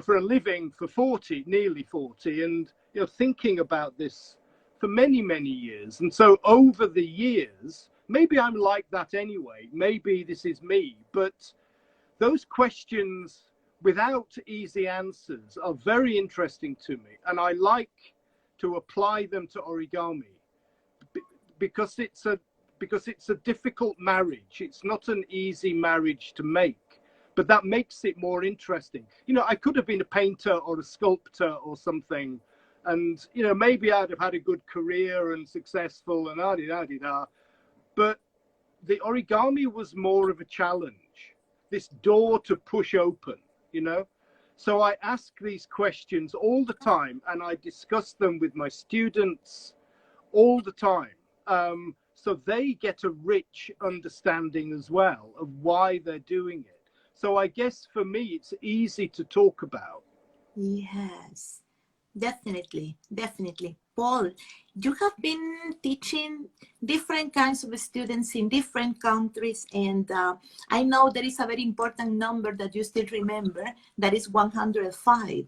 for a living for 40, nearly 40, and, thinking about this for many, many years. And so over the years, maybe I'm like that anyway. Maybe this is me, but those questions without easy answers are very interesting to me. And I like to apply them to origami because it's a difficult marriage. It's not an easy marriage to make, but that makes it more interesting. I could have been a painter or a sculptor or something, and maybe I'd have had a good career and successful and da-di-da-di-da. But the origami was more of a challenge, this door to push open, So I ask these questions all the time, and I discuss them with my students all the time. So they get a rich understanding as well of why they're doing it. So I guess for me, it's easy to talk about. Yes, definitely, definitely. Paul, you have been teaching different kinds of students in different countries, and I know there is a very important number that you still remember, that is 105.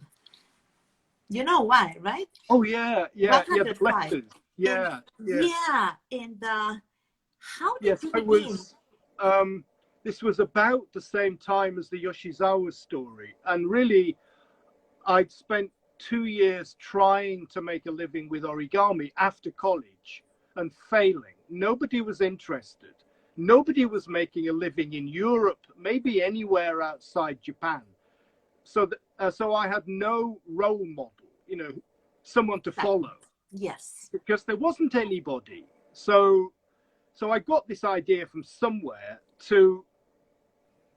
You know why, right? Oh, yeah, the 105. letters. Yeah, yeah. And how did yes, you I begin? was. This was about the same time as the Yoshizawa story, and really, I'd spent 2 years trying to make a living with origami after college and failing. Nobody was interested. Nobody was making a living in Europe, maybe anywhere outside Japan. So I had no role model, someone to follow. Yes. Because there wasn't anybody. So I got this idea from somewhere to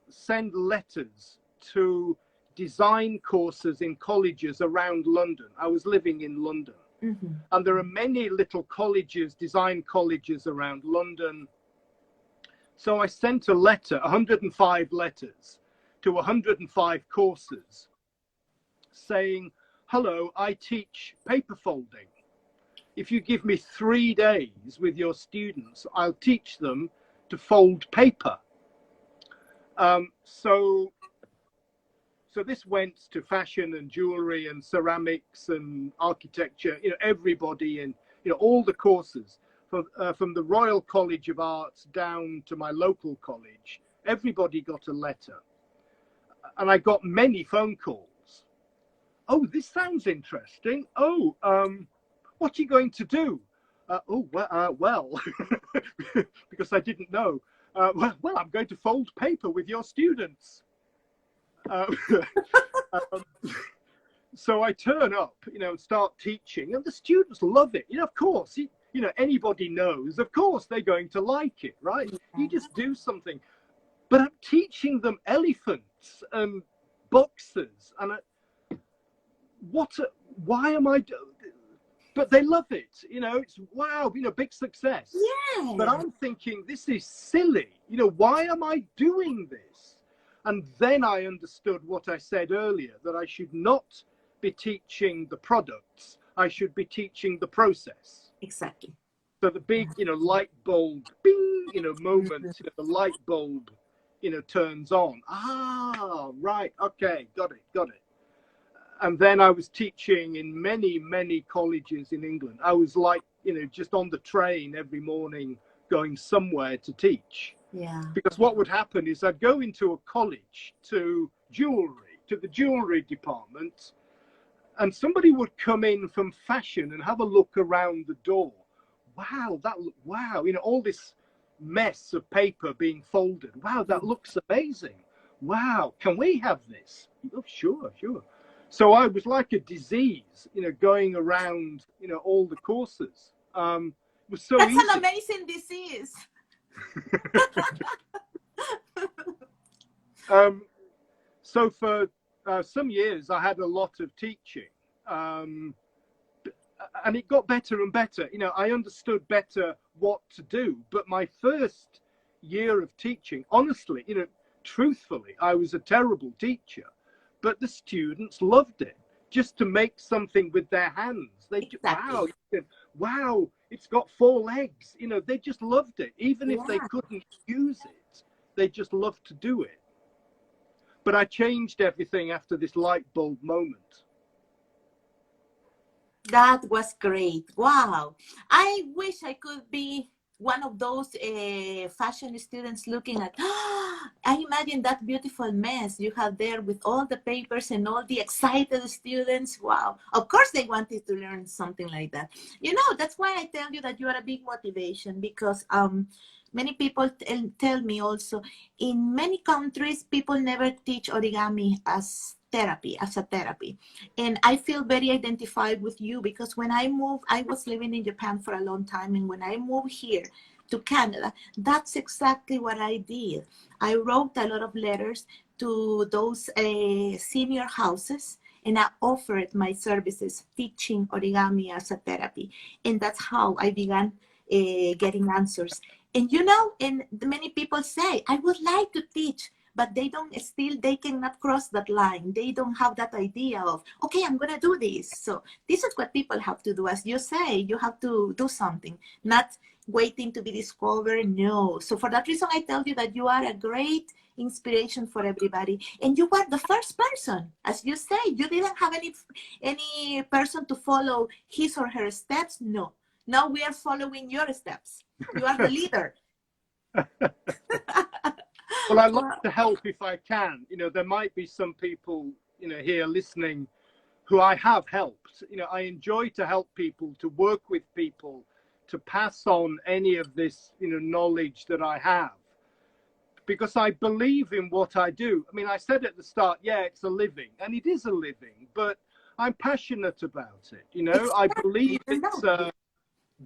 send letters to design courses in colleges around London. I was living in London. Mm-hmm. And there are many little colleges, design colleges around London. So I sent a letter, 105 letters, to 105 courses saying, hello, I teach paper folding. If you give me 3 days with your students, I'll teach them to fold paper. So this went to fashion and jewelry and ceramics and architecture, everybody in, all the courses from the Royal College of Arts down to my local college. Everybody got a letter. And I got many phone calls. Oh, this sounds interesting. Oh, what are you going to do? Well, because I didn't know. Well, I'm going to fold paper with your students. So I turn up, and start teaching, and the students love it. Of course, anybody knows. Of course, they're going to like it, right? You just do something. But I'm teaching them elephants and boxers, and why am I? But they love it. It's wow, big success. Yeah. But I'm thinking, this is silly. Why am I doing this? And then I understood what I said earlier, that I should not be teaching the products. I should be teaching the process. Exactly. So the big, light bulb, bing, moment, the light bulb, turns on. Ah, right. Okay. Got it. And then I was teaching in many, many colleges in England. I was like, just on the train every morning going somewhere to teach. Yeah. Because what would happen is I'd go into a college to the jewelry department, and somebody would come in from fashion and have a look around the door. Wow, all this mess of paper being folded. Wow, that looks amazing. Wow, can we have this? Oh, sure. So I was like a disease, going around, all the courses. It was so That's easy. an amazing disease. So for some years, I had a lot of teaching, and it got better and better. I understood better what to do. But my first year of teaching, honestly, truthfully, I was a terrible teacher. But the students loved it. Just to make something with their hands. Exactly. Wow, it's got 4 legs. They just loved it. Even if they couldn't use it, they just loved to do it. But I changed everything after this light bulb moment. That was great. Wow. I wish I could be one of those fashion students looking at, I imagine that beautiful mess you have there with all the papers and all the excited students. Wow. Of course they wanted to learn something like that. That's why I tell you that you are a big motivation, because many people tell me also, in many countries, people never teach origami as a therapy. And I feel very identified with you, because when I moved, I was living in Japan for a long time. And when I moved here to Canada, that's exactly what I did. I wrote a lot of letters to those senior houses, and I offered my services teaching origami as a therapy. And that's how I began getting answers. And and many people say, I would like to teach, but they cannot cross that line. They don't have that idea of, okay, I'm going to do this. So this is what people have to do. As you say, you have to do something, not waiting to be discovered. No. So for that reason, I tell you that you are a great inspiration for everybody. And you were the first person, as you say, you didn't have any person to follow his or her steps. No. Now we are following your steps. You are the leader. Well, I love to help if I can. There might be some people, here listening who I have helped. I enjoy to help people, to work with people, to pass on any of this, knowledge that I have. Because I believe in what I do. I mean, I said at the start, it's a living, and it is a living, but I'm passionate about it. I believe it's a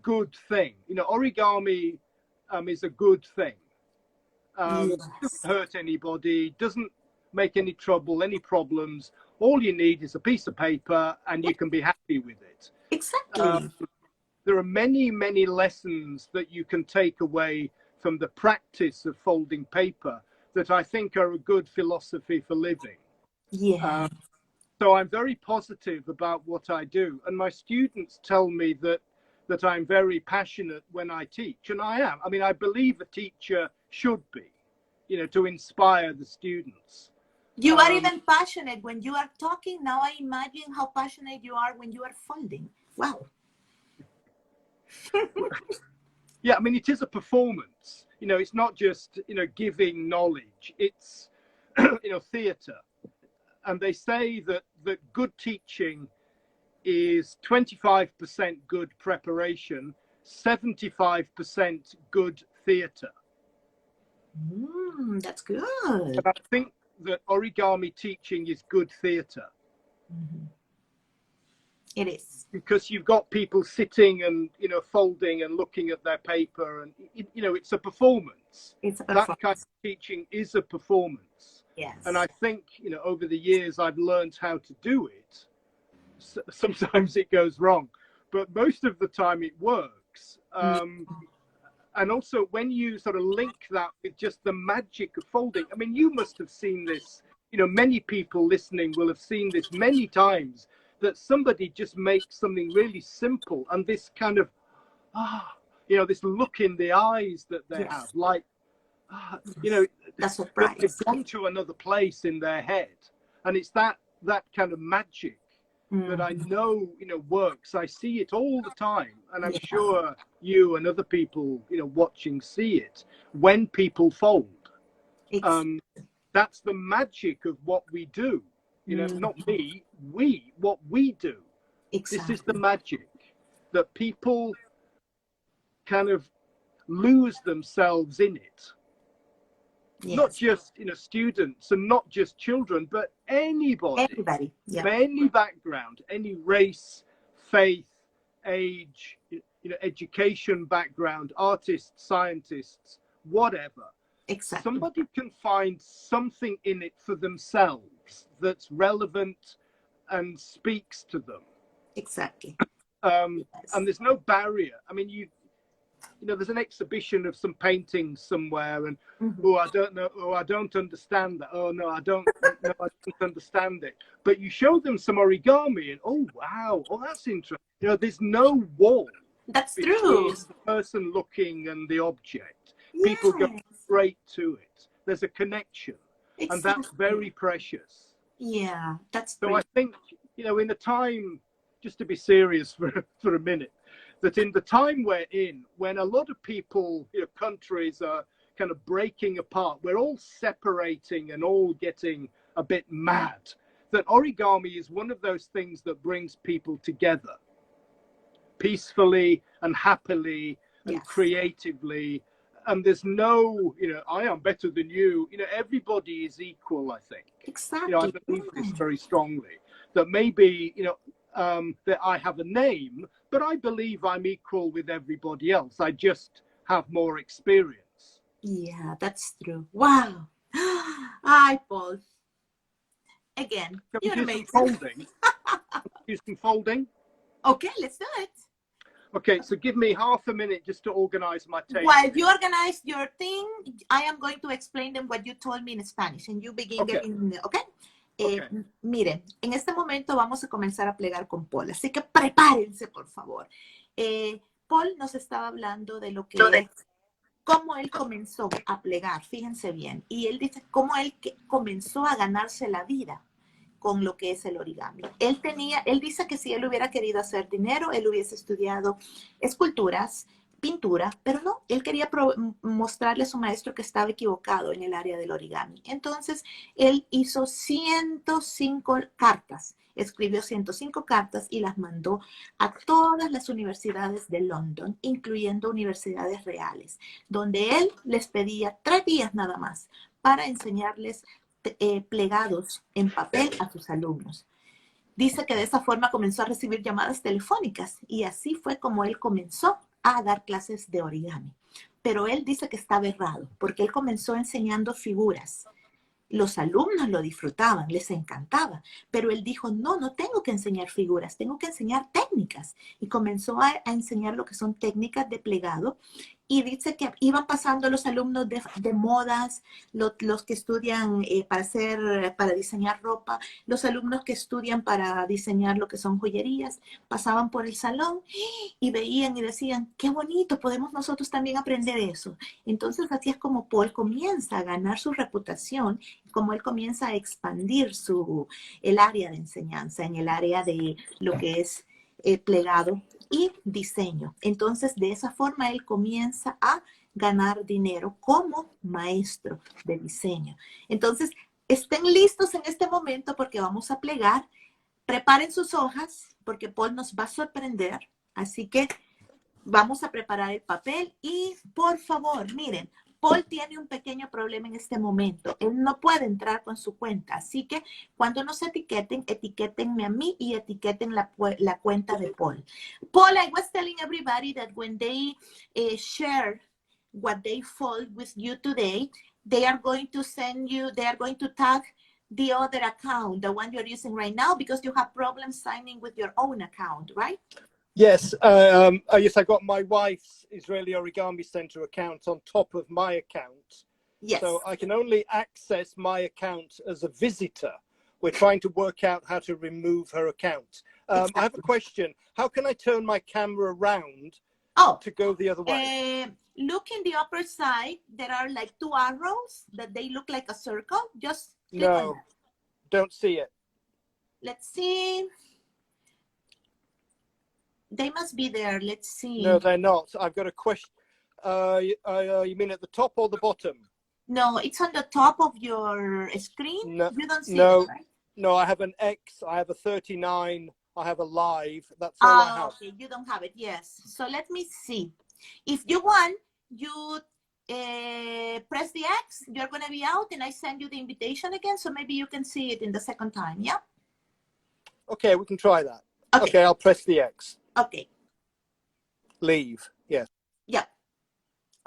good thing. Origami is a good thing. Doesn't hurt anybody, doesn't make any trouble, any problems. All you need is a piece of paper and you can be happy with it. Exactly. There are many, many lessons that you can take away from the practice of folding paper that I think are a good philosophy for living. Yeah. So I'm very positive about what I do. And my students tell me that I'm very passionate when I teach. And I am. I mean, I believe a teacher should be, to inspire the students. You are even passionate when you are talking. Now I imagine how passionate you are when you are folding. Wow. Yeah, I mean, it is a performance. It's not just, giving knowledge. It's, theatre. And they say that good teaching is 25% good preparation, 75% good theatre. That's good. And I think that origami teaching is good theatre. It is. Because you've got people sitting and, folding and looking at their paper, and, it's a performance. It's a performance. That kind of teaching is a performance. Yes. And I think, over the years, I've learned how to do it. Sometimes it goes wrong, but most of the time it works. And also when you sort of link that with just the magic of folding, I mean, you must have seen this, many people listening will have seen this many times, that somebody just makes something really simple and this kind of, this look in the eyes that they have, like, that's surprise. They've gone to another place in their head. And it's that kind of magic that I know, works. I see it all the time. And I'm sure you and other people, watching see it when people fold. That's the magic of what we do. Not me, what we do. Exactly. This is the magic that people kind of lose themselves in it. Yes. Not just students and not just children, but everybody, any background, any race, faith, age, education background, artists, scientists, whatever. Exactly. Somebody can find something in it for themselves that's relevant and speaks to them. Exactly. And there's no barrier. I mean, there's an exhibition of some paintings somewhere, and I don't know, I don't understand that. Oh no, I don't understand it. But you show them some origami, and oh wow, that's interesting. There's no wall. That's between true. the person looking and the object. People go straight to it. There's a connection, and that's very precious. Yeah, that's so. I think in the time, just to be serious for a minute, that in the time we're in, when a lot of people, countries are kind of breaking apart, we're all separating and all getting a bit mad, that origami is one of those things that brings people together peacefully and happily and creatively. And there's no, I am better than you. Everybody is equal, I think. Exactly. I believe this very strongly, that maybe, that I have a name, but I believe I'm equal with everybody else. I just have more experience. Yeah, that's true. Wow. Hi, Paul. Again, you're amazing. Folding. Do some folding. Okay, let's do it. Okay, so give me half a minute just to organize my table. While you organize your thing, I am going to explain them what you told me in Spanish, and you begin getting, okay? Miren, en este momento vamos a comenzar a plegar con Paul, así que prepárense, por favor. Paul nos estaba hablando de lo que es, cómo él comenzó a plegar, fíjense bien, y él dice cómo él comenzó a ganarse la vida con lo que es el origami. Él dice que si él hubiera querido hacer dinero, él hubiese estudiado esculturas, pintura, pero no, él quería mostrarle a su maestro que estaba equivocado en el área del origami. Entonces, él hizo 105 cartas, escribió 105 cartas y las mandó a todas las universidades de London, incluyendo universidades reales, donde él les pedía 3 días nada más para enseñarles plegados en papel a sus alumnos. Dice que de esa forma comenzó a recibir llamadas telefónicas y así fue como él comenzó a dar clases de origami. Pero él dice que estaba errado porque él comenzó enseñando figuras Los alumnos lo disfrutaban, les encantaba, pero él dijo, no, no tengo que enseñar figuras, tengo que enseñar técnicas. Y comenzó a enseñar lo que son técnicas de plegado. Y dice que iban pasando los alumnos de modas, los que estudian para diseñar ropa, los alumnos que estudian para diseñar lo que son joyerías, pasaban por el salón y veían y decían, qué bonito, podemos nosotros también aprender eso. Entonces así es como Paul comienza a ganar su reputación, como él comienza a expandir el área de enseñanza en el área de lo que es plegado y diseño. Entonces, de esa forma, él comienza a ganar dinero como maestro de diseño. Entonces, estén listos en este momento porque vamos a plegar. Preparen sus hojas porque Paul nos va a sorprender. Así que vamos a preparar el papel y, por favor, miren, Paul tiene un pequeño problema en este momento. Él no puede entrar con su cuenta. Así que cuando nos etiqueten, etiquétenme a mí y etiqueten la cuenta de Paul. Paul, I was telling everybody that when they share what they fold with you today, they are going to tag the other account, the one you're using right now, because you have problems signing with your own account, right? Yes, yes, I got my wife's Israeli Origami Center account on top of my account. Yes. So I can only access my account as a visitor. We're trying to work out how to remove her account. Exactly. I have a question. How can I turn my camera around to go the other way? Look in the upper side. There are like 2 arrows that they look like a circle. Just click on that. Don't see it. Let's see. They must be there. Let's see. No, they're not. I've got a question. You mean at the top or the bottom? No, it's on the top of your screen. No, you don't see it, right? No, I have an X. I have a 39. I have a live. That's all I have. Okay, you don't have it. Yes. So let me see. If you want, you press the X. You're going to be out, and I send you the invitation again. So maybe you can see it in the second time. Yeah. Okay, we can try that. Okay, I'll press the X. Okay. Leave. Yes. Yeah.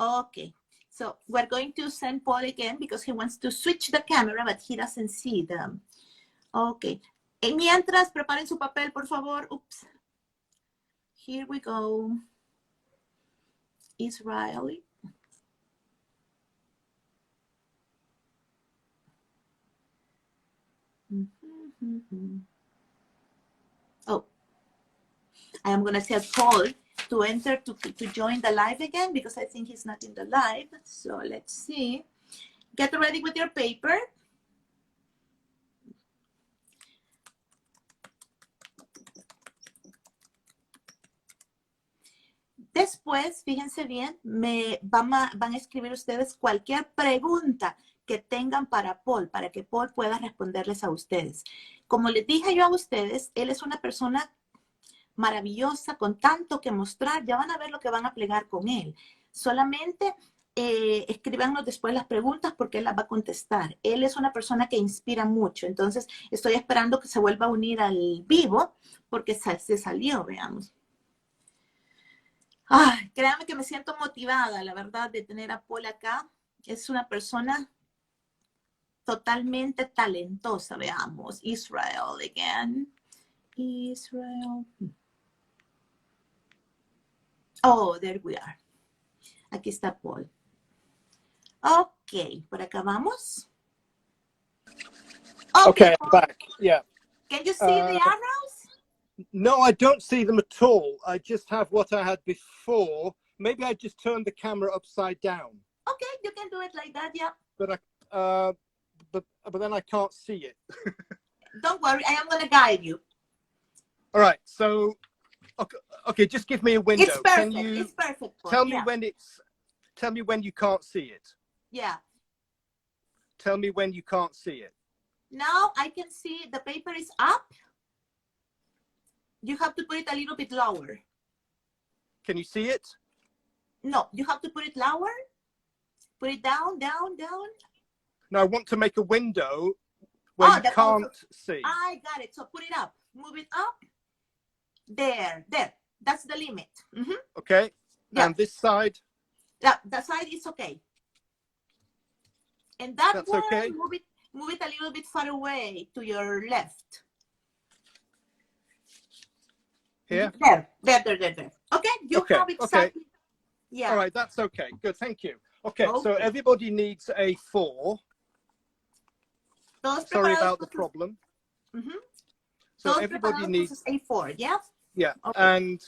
Okay. So we're going to send Paul again because he wants to switch the camera, but he doesn't see them. Okay. En mientras, preparen su papel, por favor. Oops. Here we go. Israeli. Oh. I am going to tell Paul to enter to join the live again because I think he's not in the live. So let's see. Get ready with your paper. Después, fíjense bien, van a escribir ustedes cualquier pregunta que tengan para Paul, para que Paul pueda responderles a ustedes. Como les dije yo a ustedes, él es una persona maravillosa, con tanto que mostrar. Ya van a ver lo que van a plegar con él. Solamente escríbanos después las preguntas porque él las va a contestar. Él es una persona que inspira mucho. Entonces, estoy esperando que se vuelva a unir al vivo porque se salió, veamos. Ay, créanme que me siento motivada, la verdad, de tener a Paul acá. Es una persona totalmente talentosa, veamos. Israel again. Israel. Oh, there we are. Aquí está Paul. Ok, por acá vamos. Okay, I'm back. Yeah. Can you see the arrows? No, I don't see them at all. I just have what I had before. Maybe I just turned the camera upside down. Okay, you can do it like that, yeah. But then I can't see it. Don't worry, I am going to guide you. All right, so okay, just give me a window. It's perfect. It's perfect. Tell me when you can't see it. Yeah. Tell me when you can't see it. Now I can see the paper is up. You have to put it a little bit lower. Can you see it? No, you have to put it lower. Put it down, down, down. No, I want to make a window where you can't see. I got it. So put it up. Move it up. There. That's the limit. Mm-hmm. Okay. Yeah. And this side? Yeah, the side is okay. And that That's one, okay. move it. move it a little bit far away to your left. Here? There. Okay, you Okay, have exactly. okay. Yeah. All right, that's okay. Good, thank you. Okay, so Okay. everybody needs a 4. Todos Sorry preparados about the con sus. problem. So Todos everybody preparados con needs, sus A4, yeah? yeah, Okay. and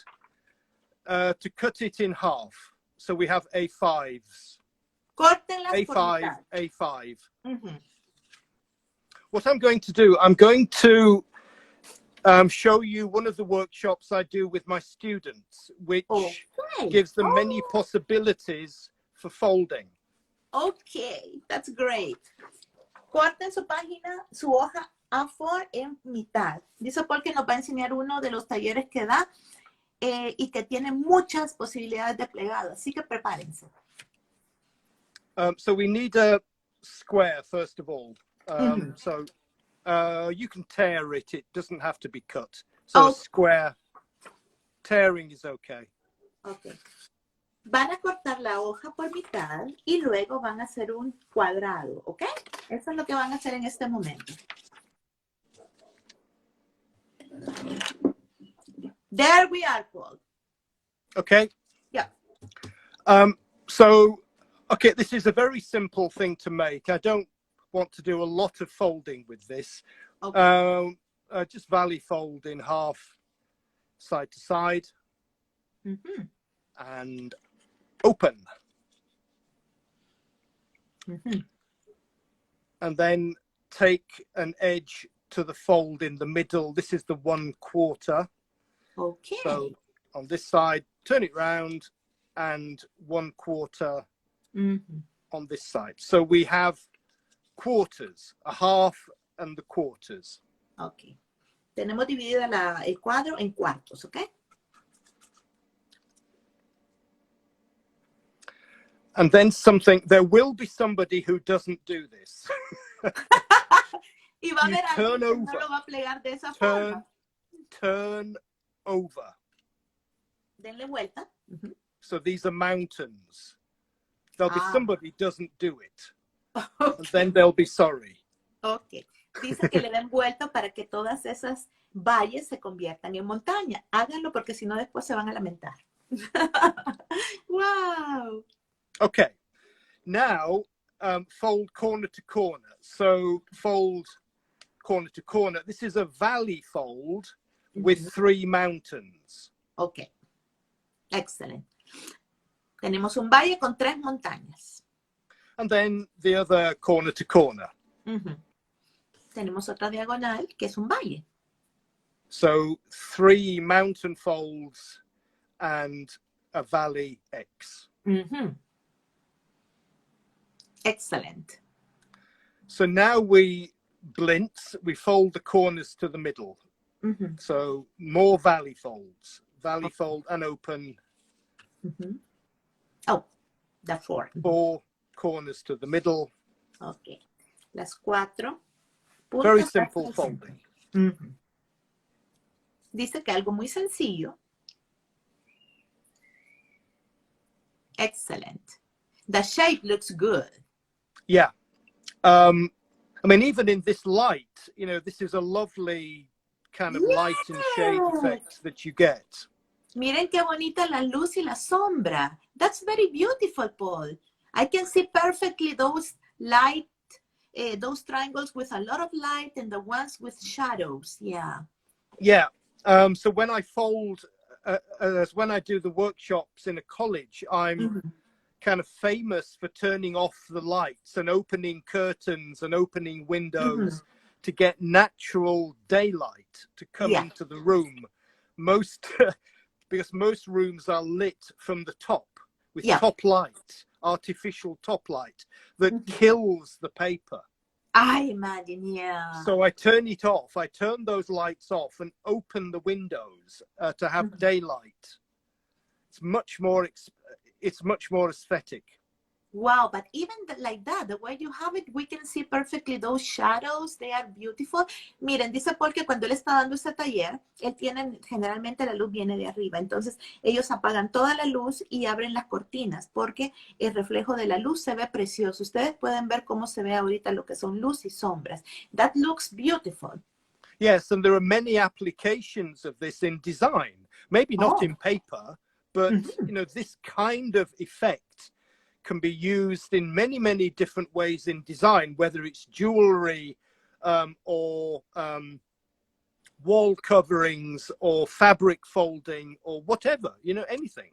to cut it in half. So we have A5s. Córtenlas por A5, mitad. A5. Ujú. What I'm going to do, I'm going to show you one of the workshops I do with my students, which Okay. gives them many possibilities for folding. Okay, that's great. Corten su página, su hoja A4 en mitad. Dice Paul que nos va a enseñar uno de los talleres que da y que tiene muchas posibilidades de plegado, así que prepárense. So we need a square, first of all. So you can tear it. It doesn't have to be cut. So a square, tearing is okay. Okay. Van a cortar la hoja por mitad y luego van a hacer un cuadrado, ¿ok? Eso es lo que van a hacer en este momento. There we are, Paul. Okay. Yeah. So, okay, this is a very simple thing to make. I don't want to do a lot of folding with this. Okay. Just valley fold in half, side to side, and open. And then take an edge to the fold in the middle. This is the 1/4. Okay. So on this side, turn it round, and 1/4 on this side. So we have quarters, a half and the quarters. Okay. Tenemos dividida el cuadro en cuartos, ¿ok? And then there will be somebody who doesn't do this. Y va a haber alguien que no lo va a plegar de esa forma. Turn over. Denle vuelta. So these are mountains. There'll be somebody who doesn't do it. Okay. And then they'll be sorry. Ok. Dice que le den vuelta para que todas esas valles se conviertan en montaña. Háganlo porque si no después se van a lamentar. Wow. Okay. Now, fold corner to corner. So fold corner to corner. This is a valley fold with 3 mountains. Okay. Excellent. Tenemos un valle con 3 montañas. And then the other corner to corner. Tenemos otra diagonal que es un valle. So 3 mountain folds and a valley X. Excellent. So now we blintz, we fold the corners to the middle. So more valley folds. Valley fold and open. Oh, the 4. 4 corners to the middle. Okay. Las 4. Very simple folding. Dice que algo muy sencillo. Excellent. The shape looks good. Yeah. I mean, even in this light, you know, this is a lovely kind of light and shade effect that you get. Miren qué bonita la luz y la sombra. That's very beautiful, Paul. I can see perfectly those light, those triangles with a lot of light and the ones with shadows. Yeah. Yeah. So when I fold, when I do the workshops in a college, I'm kind of famous for turning off the lights and opening curtains and opening windows to get natural daylight to come into the room. Because most rooms are lit from the top with top light, artificial top light that kills the paper. I imagine, yeah. So I turn it off. I turn those lights off and open the windows to have daylight. It's much more aesthetic. Wow, but even like that, the way you have it, we can see perfectly those shadows. They are beautiful. Miren, dice Paul que cuando él está dando ese taller, él tiene, generalmente la luz viene de arriba. Entonces, ellos apagan toda la luz y abren las cortinas porque el reflejo de la luz se ve precioso. Ustedes pueden ver cómo se ve ahorita lo que son luz y sombras. That looks beautiful. Yes, and there are many applications of this in design. Maybe not in paper, but you know, this kind of effect can be used in many, many different ways in design, whether it's jewelry or wall coverings or fabric folding or whatever, you know, anything.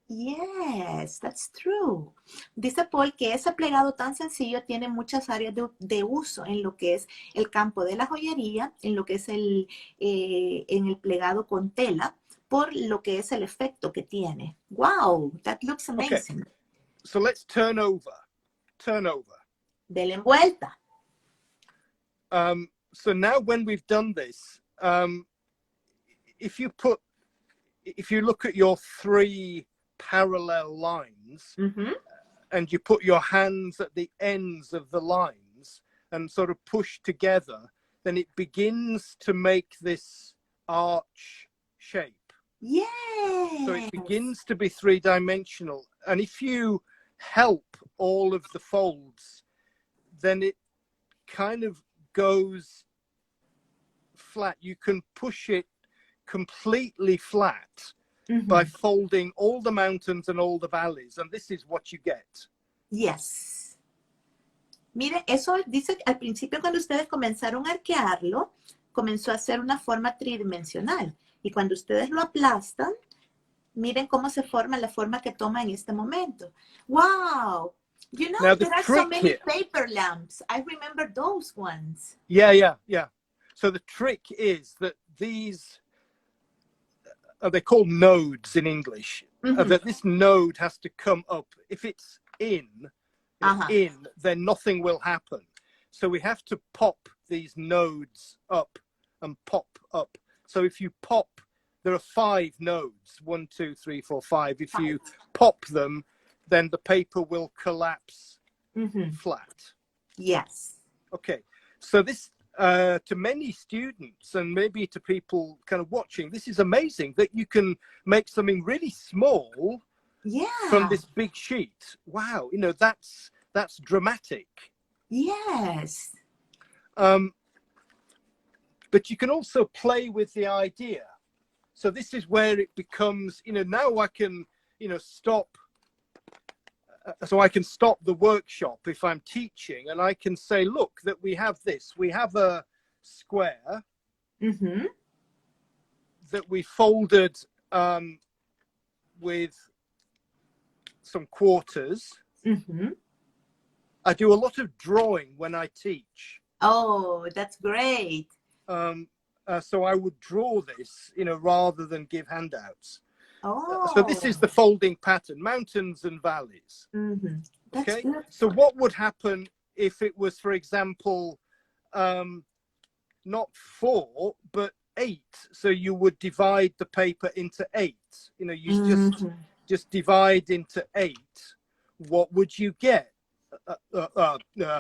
Yes, that's true. Dice Paul que ese plegado tan sencillo tiene muchas áreas de uso en lo que es el campo de la joyería, en lo que es en el plegado con tela, por lo que es el efecto que tiene. Wow, that looks amazing. Okay. So let's turn over. Dele vuelta. So now when we've done this, if you look at your 3 parallel lines and you put your hands at the ends of the lines and sort of push together, then it begins to make this arch shape. Yes. So it begins to be 3-dimensional. And if you help all of the folds, then it kind of goes flat. You can push it completely flat by folding all the mountains and all the valleys, and this is what you get. Yes. Mire, eso dice al principio cuando ustedes comenzaron a arquearlo, comenzó a ser una forma tridimensional. Y cuando ustedes lo aplastan, miren cómo se forma la forma que toma en este momento. Wow. You know, there are so many paper lamps. I remember those ones. Yeah. So the trick is that these, they're called nodes in English, that this node has to come up. If it's in, then nothing will happen. So we have to pop these nodes up and pop up. So if you pop, there are 5 nodes, 1, 2, 3, 4, 5. If you pop them, then the paper will collapse flat. Yes. Okay. So this, to many students and maybe to people kind of watching, this is amazing that you can make something really small from this big sheet. Wow. You know, that's dramatic. Yes. But you can also play with the idea. So this is where it becomes, you know, now I can, you know, stop. So I can stop the workshop if I'm teaching, and I can say, look, that we have this. We have a square that we folded with some quarters. I do a lot of drawing when I teach. Oh, that's great. So I would draw this, you know, rather than give handouts. Oh. So this is the folding pattern, mountains and valleys. Okay. Good. So what would happen if it was, for example, not 4, but 8? So you would divide the paper into 8. You know, you just divide into 8. What would you get?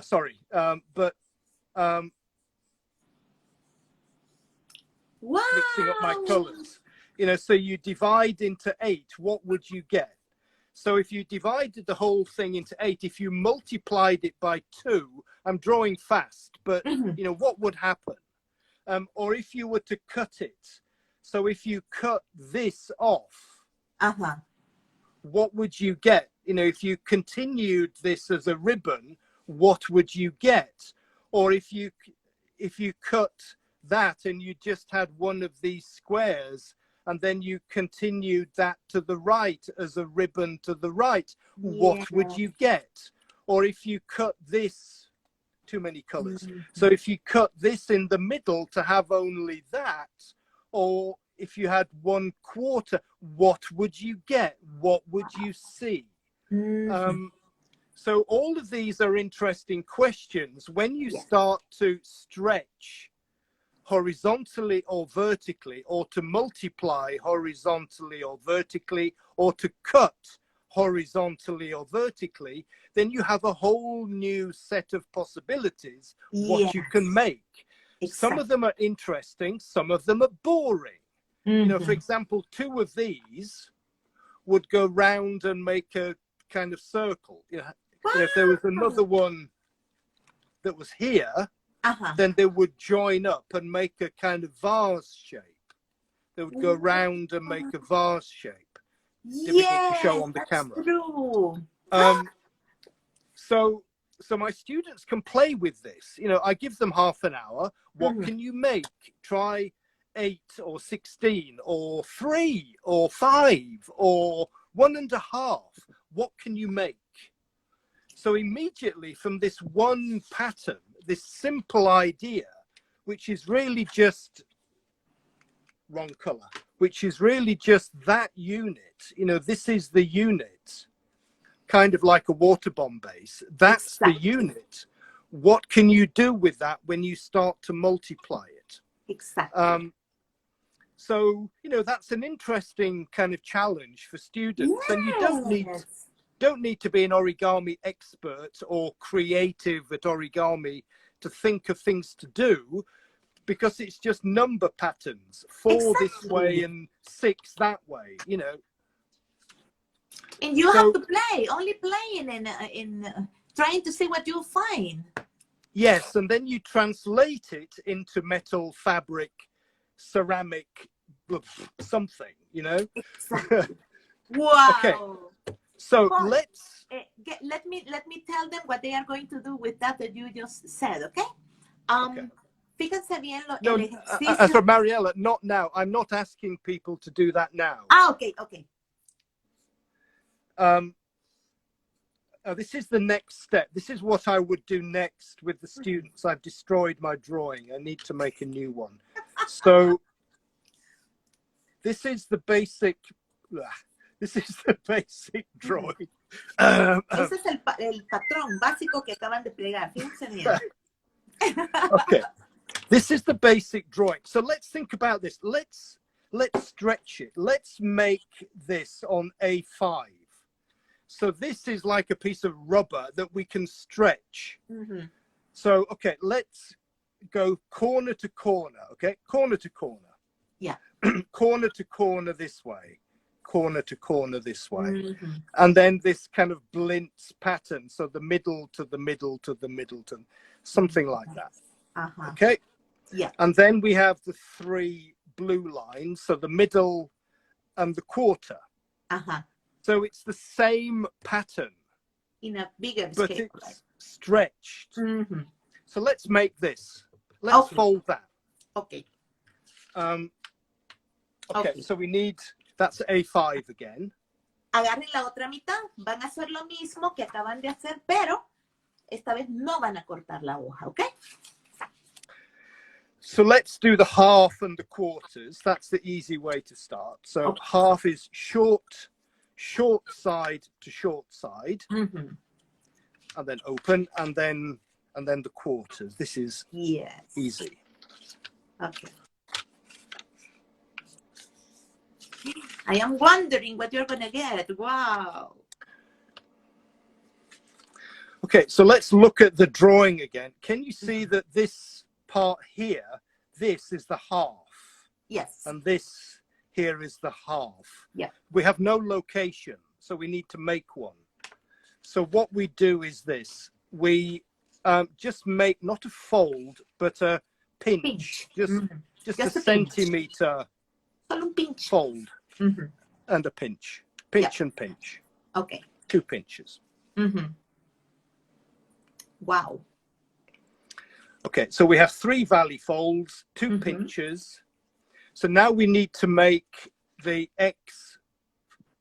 Sorry, but wow. mixing up my colors. You know, so you divide into 8, what would you get? So if you divided the whole thing into 8, if you multiplied it by 2, I'm drawing fast, but you know, what would happen? Or if you were to cut it, so if you cut this off, what would you get? You know, if you continued this as a ribbon, what would you get? Or if you cut that and you just had one of these squares, and then you continued that to the right as a ribbon to the right, what would you get? Or if you cut this, too many colors. So if you cut this in the middle to have only that, or if you had 1/4, what would you get? What would you see? So all of these are interesting questions. When you start to stretch horizontally or vertically, or to multiply horizontally or vertically, or to cut horizontally or vertically, then you have a whole new set of possibilities what you can make. Some of them are interesting, some of them are boring. You know, for example, 2 of these would go round and make a kind of circle. You know, if there was another one that was here, then they would join up and make a kind of vase shape. They would go round and make a vase shape. Difficult to show on the camera. True. So my students can play with this. You know, I give them half an hour. What can you make? Try 8 or 16 or 3 or 5 or 1.5. What can you make? So immediately from this one pattern, this simple idea, which is really just wrong color, which is really just that unit, you know, this is the unit, kind of like a water bomb base. That's the unit. What can you do with that when you start to multiply it? Exactly. So, you know, that's an interesting kind of challenge for students. And you don't need to be an origami expert or creative at origami to think of things to do, because it's just number patterns, 4 this way and 6 that way, you know. And you have to play, only playing in trying to see what you'll find. Yes, and then you translate it into metal, fabric, ceramic, something, you know. Exactly. Wow. Okay. So let's let me tell them what they are going to do with that you just said, okay? Fíjense bien el ejercicio. So Mariella, not now. I'm not asking people to do that now. Okay. This is the next step. This is what I would do next with the students. I've destroyed my drawing. I need to make a new one. So this is the basic. This is the basic drawing. Ese es el patrón básico que acaban de plegar. Fíjense bien. Okay. This is the basic drawing. So let's think about this. Let's stretch it. Let's make this on A5. So this is like a piece of rubber that we can stretch. So, okay, let's go corner to corner, okay? Corner to corner. Yeah. Corner to corner this way. Corner to corner this way. And then this kind of blintz pattern. So the middle to the middle to the middle to something like that. Okay? Yeah. And then we have the 3 blue lines. So the middle and the quarter. So it's the same pattern. In a bigger but scale. It's stretched. So let's make this. Let's fold that. Okay. Okay, so we need, that's A5 again. Agarren la otra mitad, van a hacer lo mismo que acaban de hacer, pero esta vez no van a cortar la hoja, ¿ok? So let's do the half and the quarters. That's the easy way to start. So half is short side to short side, and then open, and then the quarters. This is easy. Okay. I am wondering what you're gonna get. Wow. Okay, so let's look at the drawing again. Can you see that this part here, this is the half? Yes. And this here is the half. Yeah. We have no location, so we need to make one. So what we do is this. We just make not a fold, but a pinch. Just a centimeter fold. And a pinch. Pinch and pinch. Okay. 2 pinches. Wow. Okay, so we have 3 valley folds, 2 pinches. So now we need to make the X,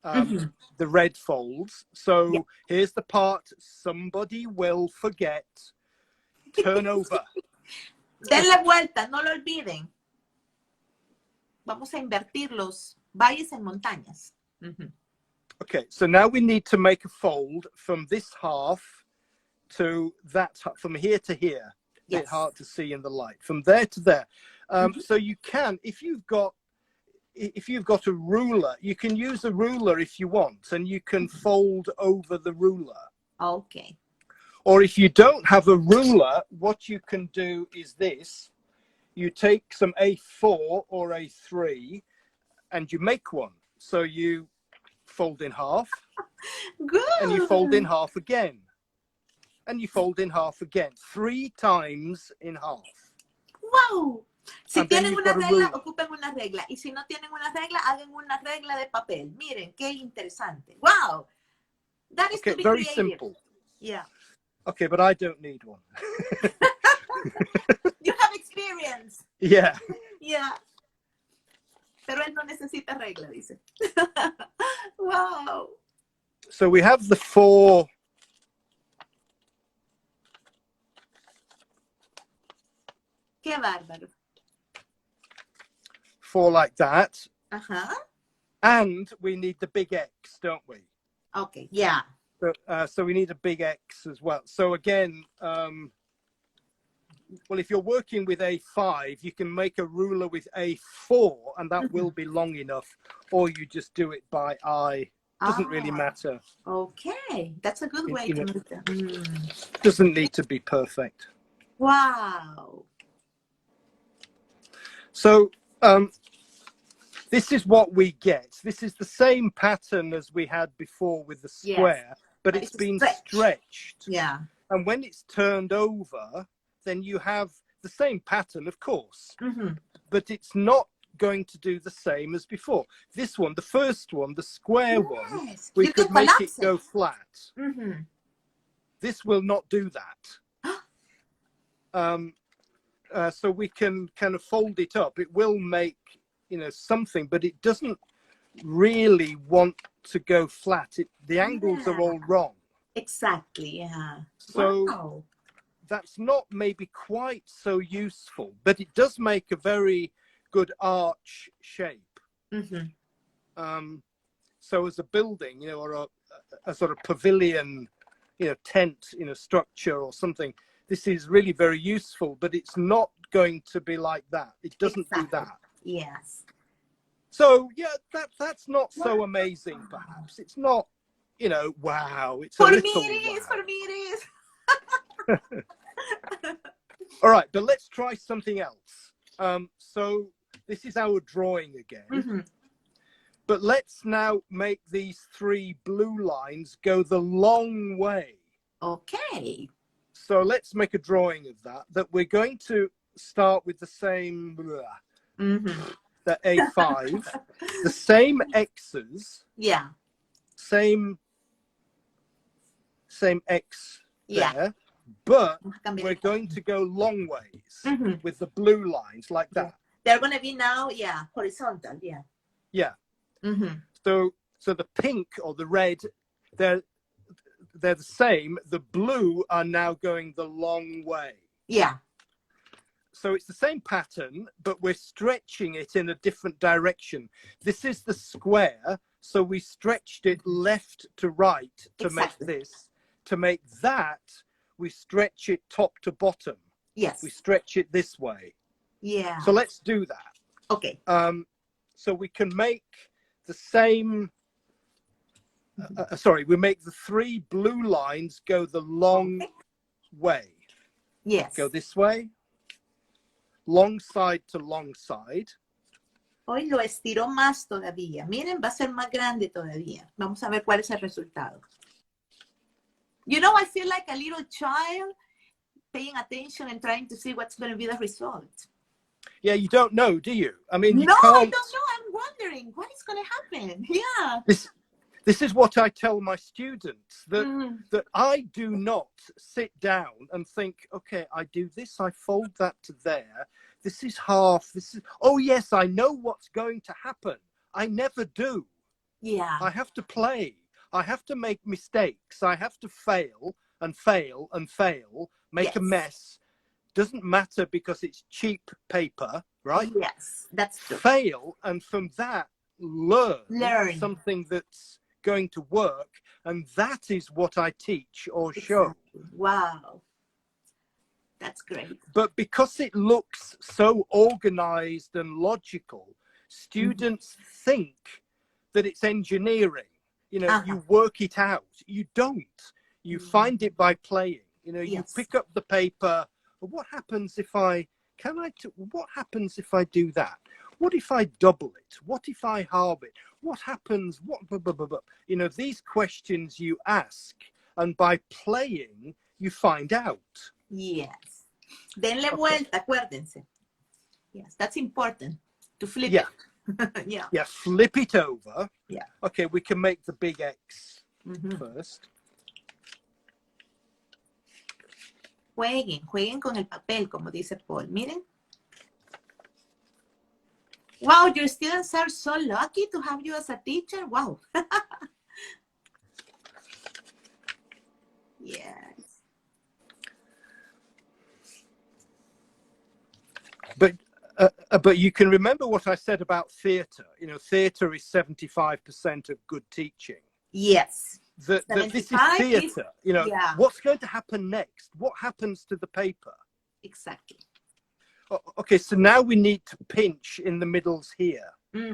the red folds. So here's the part somebody will forget. Turn over. Denle vuelta, no lo olviden. Vamos a invertir los valles en montañas. Okay, so now we need to make a fold from this half to that, from here to here. It's hard to see in the light. From there to there. So you can, if you've got, if you've got a ruler, you can use a ruler if you want, and you can fold over the ruler. Okay. Or if you don't have a ruler, what you can do is this. You take some A4 or A3 and you make one. So you fold in half. Good. And you fold in half again. And you fold in half again. 3 times in half. Wow. Si And then tienen you've una got a regla, ruler. ocupen una regla. Y si no tienen una regla, hagan una regla de papel. Miren, qué interesante. Wow. That is Okay, to be very creative. simple. Yeah. Okay, but I don't need one. You have experience. Yeah. Yeah. Pero él no necesita regla, dice. Wow. So we have the 4. Qué bárbaro. 4 like that. Ajá. And we need the big X, don't we? Okay, yeah. So we need a big X as well. So again, well, if you're working with A5, you can make a ruler with A4, and that will be long enough, or you just do it by eye. Doesn't really matter. Okay, that's a good way to make them. Doesn't need to be perfect. Wow. So this is what we get. This is the same pattern as we had before with the square, yes, but it's been stretched. Yeah. And when it's turned over, then you have the same pattern, of course, but it's not going to do the same as before. This one, the first one, the square one, we could make it go flat. This will not do that. So we can kind of fold it up. It will make, you know, something, but it doesn't really want to go flat. The angles are all wrong. Exactly, yeah. So that's not maybe quite so useful, but it does make a very good arch shape. So as a building, you know, or a sort of pavilion, you know, tent, you know, structure or something, this is really very useful, but it's not going to be like that. It doesn't do that. Yes. So yeah, that's not so amazing, perhaps. It's not, you know, wow. It's For a me little it is, wow. for me it is. All right, but let's try something else. So this is our drawing again. But let's now make these 3 blue lines go the long way. Okay. So let's make a drawing of that we're going to start with the same, the A5, the same X's. Yeah. Same X there, but we're going to go long ways with the blue lines like that. They're going to be now, yeah, horizontal, yeah. Yeah. So the pink or the red, they're the same. The blue are now going the long way. Yeah. So it's the same pattern, but we're stretching it in a different direction. This is the square, so we stretched it left to right to make this. To make that, we stretch it top to bottom. Yes. We stretch it this way. Yeah. So let's do that. Okay. So we can make the same, we make the 3 blue lines go the long way. Yes. Go this way. Long side to long side. Hoy lo estiró más todavía. Miren, va a ser más grande todavía. Vamos a ver cuál es el resultado. You know, I feel like a little child paying attention and trying to see what's going to be the result. Yeah, you don't know, do you? I mean, you can't. I don't know. I'm wondering what is going to happen. Yeah. This is what I tell my students, that I do not sit down and think, okay, I do this, I fold that to there. This is half. This is, oh yes, I know what's going to happen. I never do. Yeah. I have to play. I have to make mistakes. I have to fail and fail and fail, make a mess. Doesn't matter because it's cheap paper, right? Yes, that's true. Fail, and from that, learn something that's going to work, and that is what I teach or show. Wow. That's great. But because it looks so organized and logical, students think that it's engineering. You know, you work it out. You don't. You find it by playing. You know, you pick up the paper. What happens if what happens if I do that? What if I double it? What if I halve it? What happens? You know, these questions you ask, and by playing, you find out. Yes. Denle vuelta, acuérdense. Yes, that's important to flip it. Yeah, flip it over. Yeah. Okay, we can make the big X first. Jueguen con el papel, como dice Paul. Miren. Wow, your students are so lucky to have you as a teacher. Wow. Yes. But you can remember what I said about theatre. You know, theatre is 75% of good teaching. Yes. That this is theatre. You know, what's going to happen next? What happens to the paper? Exactly. Okay, so now we need to pinch in the middles here.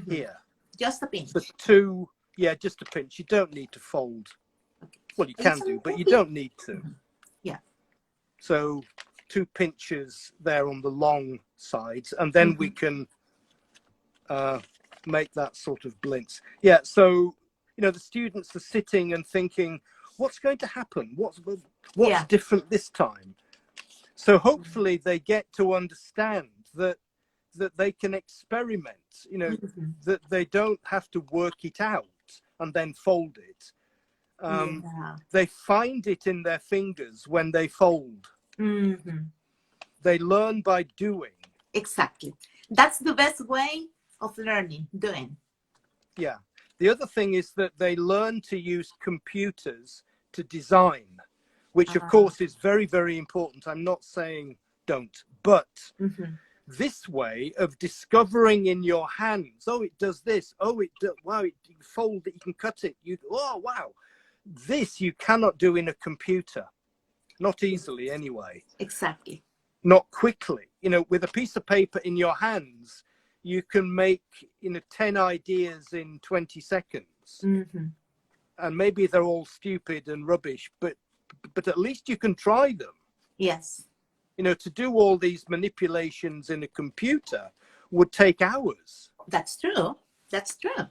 Here. Just a pinch. So two, just a pinch. You don't need to fold. Okay. Well, you can do, but you don't need to. Yeah. So 2 pinches there on the long sides, and then we can make that sort of blintz. Yeah, so, you know, the students are sitting and thinking, what's going to happen? What's different this time? So hopefully they get to understand that they can experiment, you know, that they don't have to work it out and then fold it. They find it in their fingers when they fold. They learn by doing. Exactly. That's the best way of learning, doing. Yeah. The other thing is that they learn to use computers to design, which of course is very, very important. I'm not saying don't, but this way of discovering in your hands, oh, it does this, oh, wow, you fold it, you can cut it, wow. This you cannot do in a computer. Not easily anyway. Exactly. Not quickly. You know, with a piece of paper in your hands, you can make, you know, 10 ideas in 20 seconds. And maybe they're all stupid and rubbish, but at least you can try them. Yes. You know, to do all these manipulations in a computer would take hours. That's true. That's true.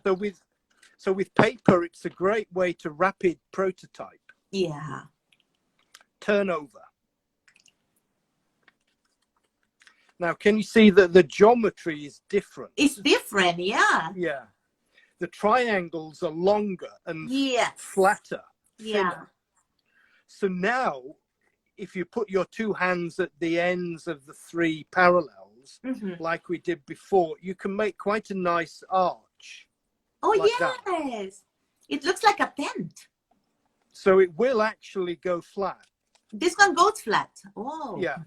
So with paper, it's a great way to rapid prototype. Yeah. Turnover. Now, can you see that the geometry is different? It's different, yeah. Yeah. The triangles are longer and flatter, thinner. Yeah. So now, if you put your 2 hands at the ends of the 3 parallels, like we did before, you can make quite a nice arch. Oh, like yes. That. It looks like a tent. So it will actually go flat. This one goes flat. Oh. Yeah.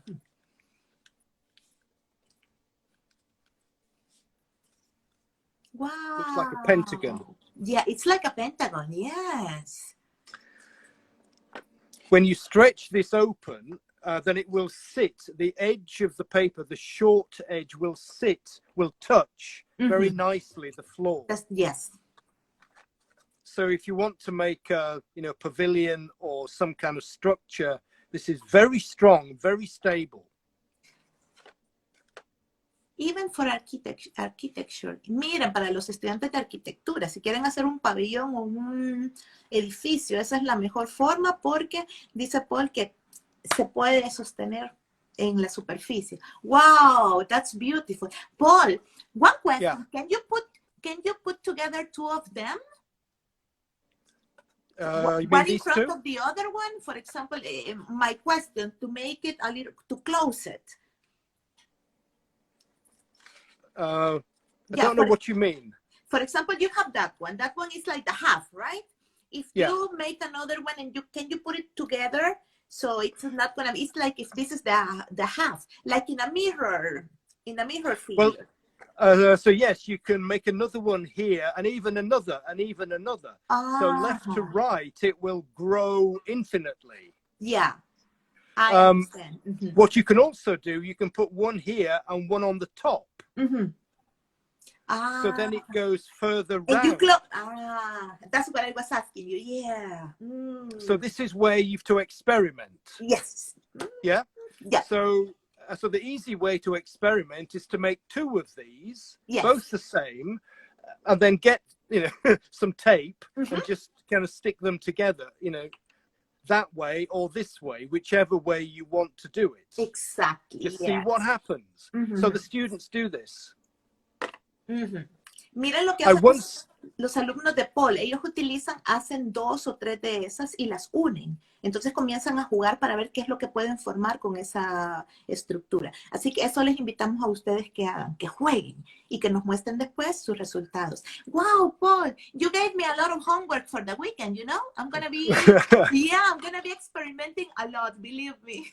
Wow. Looks like a pentagon. Yeah, it's like a pentagon. Yes. When you stretch this open, then it will sit, the edge of the paper, the short edge will touch very nicely the floor. Yes. So if you want to make a, you know, pavilion or some kind of structure, this is very strong, very stable. Even for architecture. Miren, para los estudiantes de arquitectura, si quieren hacer un pabellón o un edificio, esa es la mejor forma porque dice Paul que se puede sostener en la superficie. Wow, that's beautiful. Paul, one question. Yeah. Can you put together 2 of them? One in front of the other one? For example, my question, to make it a little, to close it. I don't know what you mean. For example, you have that one. That one is like the half, right? If you make another one and can you put it together so it's not gonna be, it's like if this is the half, like in a mirror field. Well, so yes, you can make another one here and even another and even another. So left to right, it will grow infinitely. Yeah. I understand. What you can also do, you can put one here and one on the top. So then it goes further And you round. that's what I was asking you. Yeah. So this is where you've to experiment. Yes. Yeah. Yeah. So the easy way to experiment is to make 2 of these, Yes. both the same, and then get some tape and just kind of stick them together. That way or this way, whichever way you want to do it. Exactly. Just see what happens. So the students do this. Miren lo que I hacen once los alumnos de Paul. Ellos hacen 2 o 3 de esas y las unen. Entonces comienzan a jugar para ver qué es lo que pueden formar con esa estructura. Así que eso les invitamos a ustedes que hagan, que jueguen y que nos muestren después sus resultados. Wow, Paul, you gave me a lot of homework for the weekend, you know? I'm going to be experimenting a lot, believe me.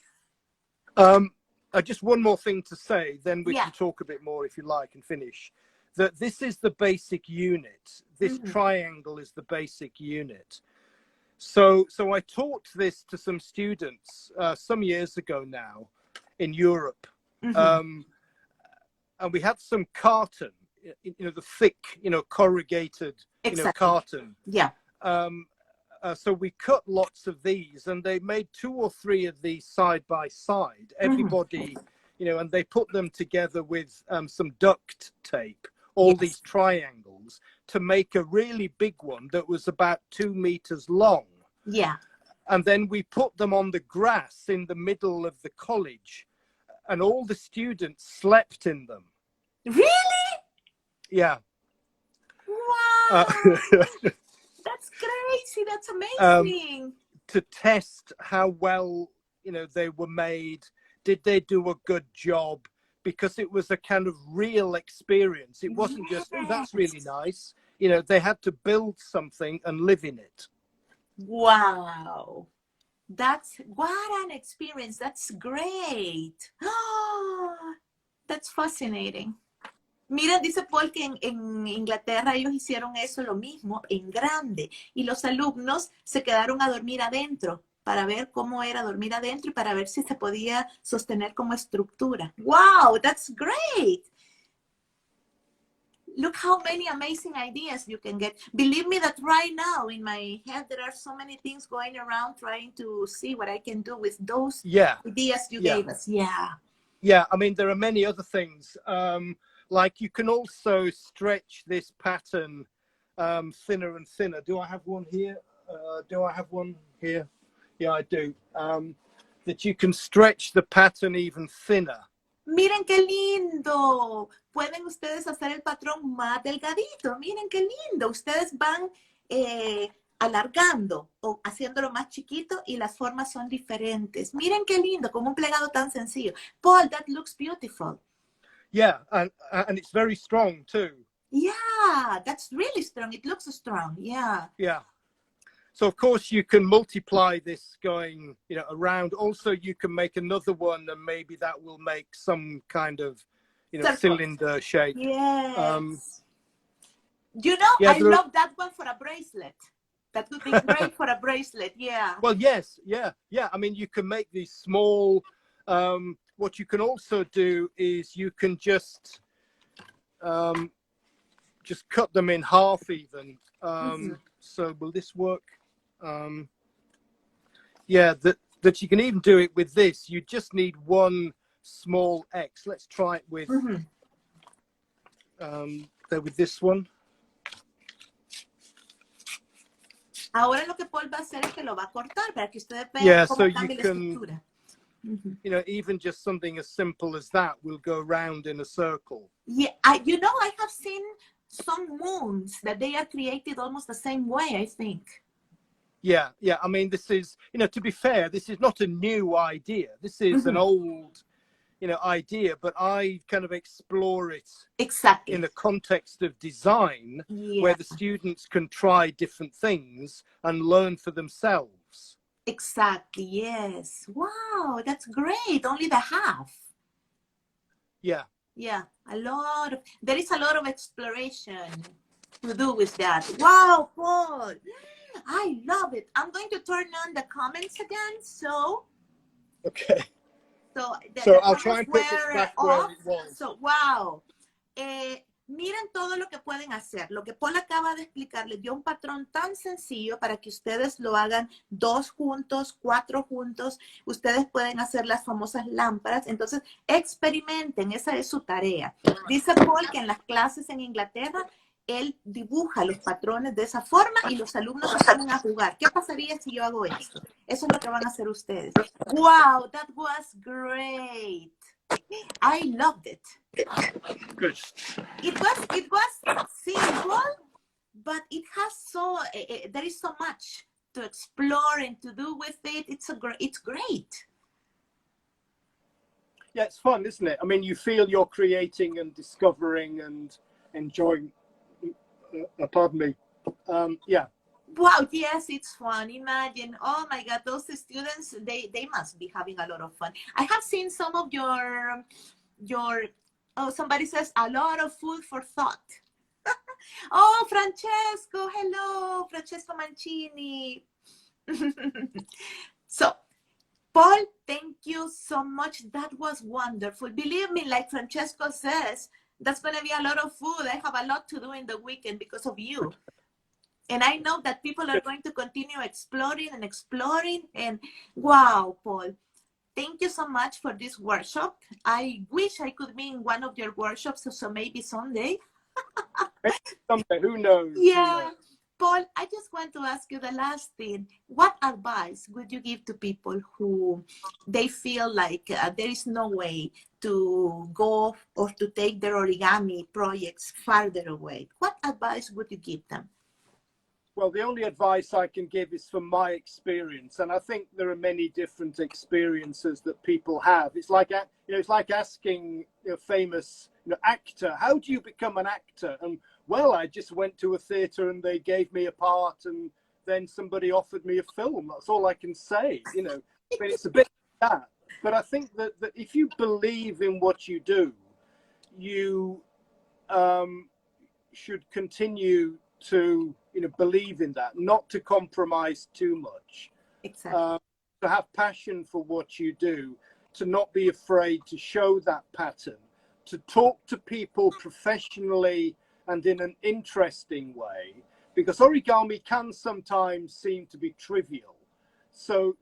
Just one more thing to say, then we can talk a bit more if you like and finish. That this is the basic unit. This triangle is the basic unit. So I taught this to some students some years ago now in Europe. And we had some carton, the thick, corrugated, carton. Yeah. So we cut lots of these and they made 2 or 3 of these side by side. Everybody, and they put them together with some duct tape, all these triangles, to make a really big one that was about 2 meters long. Yeah. And then we put them on the grass in the middle of the college and all the students slept in them. Really? Yeah. Wow. That's crazy. That's amazing. To test how well, they were made. Did they do a good job? Because it was a kind of real experience. It wasn't just, oh, that's really nice. They had to build something and live in it. Wow. What an experience. That's great. That's fascinating. Mira, dice Paul que en Inglaterra ellos hicieron eso lo mismo en grande y los alumnos se quedaron a dormir adentro para ver cómo era dormir adentro y para ver si se podía sostener como estructura. Wow, that's great. Look how many amazing ideas you can get. Believe me that right now in my head there are so many things going around trying to see what I can do with those ideas you gave us. Yeah, I mean, there are many other things. Like you can also stretch this pattern thinner and thinner. Do I have one here? Do I have one here? Yeah, I do. That you can stretch the pattern even thinner. Miren qué lindo. Pueden ustedes hacer el patrón más delgadito. Miren qué lindo. Ustedes van alargando o haciéndolo más chiquito y las formas son diferentes. Miren qué lindo, como un plegado tan sencillo. Paul, that looks beautiful. Yeah, and it's very strong too. Yeah, that's really strong. It looks strong. Yeah. Yeah. So of course you can multiply this going, around. Also, you can make another one, and maybe that will make some kind of, cylinder shape. Yes. I love that one for a bracelet. That would be great for a bracelet. Yeah. Well, yes, yeah. I mean, you can make these small. What you can also do is you can just cut them in half even. So will this work? That you can even do it with this. You just need one small X. Let's try it with with this one. Ahora lo que Paul va a hacer es que lo va a cortar para que ustedes vean cómo cambia la estructura. Even just something as simple as that will go round in a circle. Yeah, I have seen some moons that they are created almost the same way, I think. Yeah. I mean, this is, to be fair, this is not a new idea. This is an old, idea, but I kind of explore it exactly in the context of design, where the students can try different things and learn for themselves. Exactly. Yes. Wow, that's great. Only the half. Yeah. Yeah. There is a lot of exploration to do with that. Wow, Paul. I love it. I'm going to turn on the comments again. So. Okay. So I'll try and put this back where it was. So, wow. Miren todo lo que pueden hacer. Lo que Paul acaba de explicar, les dio un patrón tan sencillo para que ustedes lo hagan 2 juntos, 4 juntos. Ustedes pueden hacer las famosas lámparas. Entonces, experimenten. Esa es su tarea. Dice Paul que en las clases en Inglaterra, él dibuja los patrones de esa forma y los alumnos se ponen a jugar. ¿Qué pasaría si yo hago esto? Eso es lo que van a hacer ustedes. Wow, that was great. I loved it. Good. It was simple, but it has there is so much to explore and to do with it. It's great. Yeah, it's fun, isn't it? I mean, you feel you're creating and discovering and enjoying. Pardon me. Yeah. Wow, yes, it's fun. Imagine, oh my God, those students, they must be having a lot of fun. I have seen some of your, oh, somebody says a lot of food for thought. Oh, Francesco, hello, Francesco Mancini. So, Paul, thank you so much. That was wonderful. Believe me, like Francesco says, that's going to be a lot of food. I have a lot to do in the weekend because of you. And I know that people are going to continue exploring and exploring. And wow, Paul, thank you so much for this workshop. I wish I could be in one of your workshops, so maybe someday. Someday, who knows? Yeah. Who knows? Paul, I just want to ask you the last thing. What advice would you give to people who they feel like there is no way to go or to take their origami projects farther away? What advice would you give them? Well, the only advice I can give is from my experience, and I think there are many different experiences that people have. It's like, it's like asking a famous actor, how do you become an actor? And well, I just went to a theatre and they gave me a part, and then somebody offered me a film. That's all I can say. I mean, it's a bit like that. But I think that if you believe in what you do, you should continue to believe in that, not to compromise too much. Exactly. To have passion for what you do, to not be afraid to show that pattern, to talk to people professionally and in an interesting way, because origami can sometimes seem to be trivial. So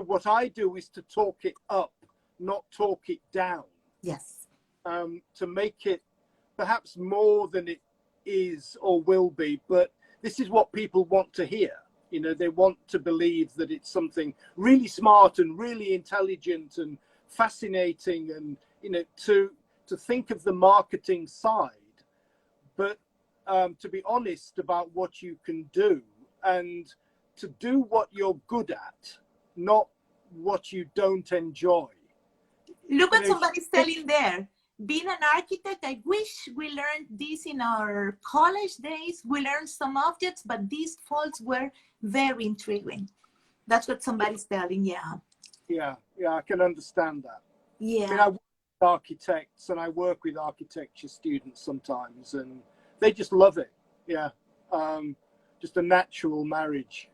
what I do is to talk it up, not talk it down. Yes. To make it perhaps more than it is or will be, but this is what people want to hear. They want to believe that it's something really smart and really intelligent and fascinating, and to think of the marketing side, but to be honest about what you can do and to do what you're good at, not what you don't enjoy. Look what somebody's telling there. Being an architect, I wish we learned this in our college days. We learned some objects, but these faults were very intriguing. That's what somebody's telling, yeah. Yeah, I can understand that. Yeah. I mean, I work with architects and I work with architecture students sometimes, and they just love it. Yeah, just a natural marriage.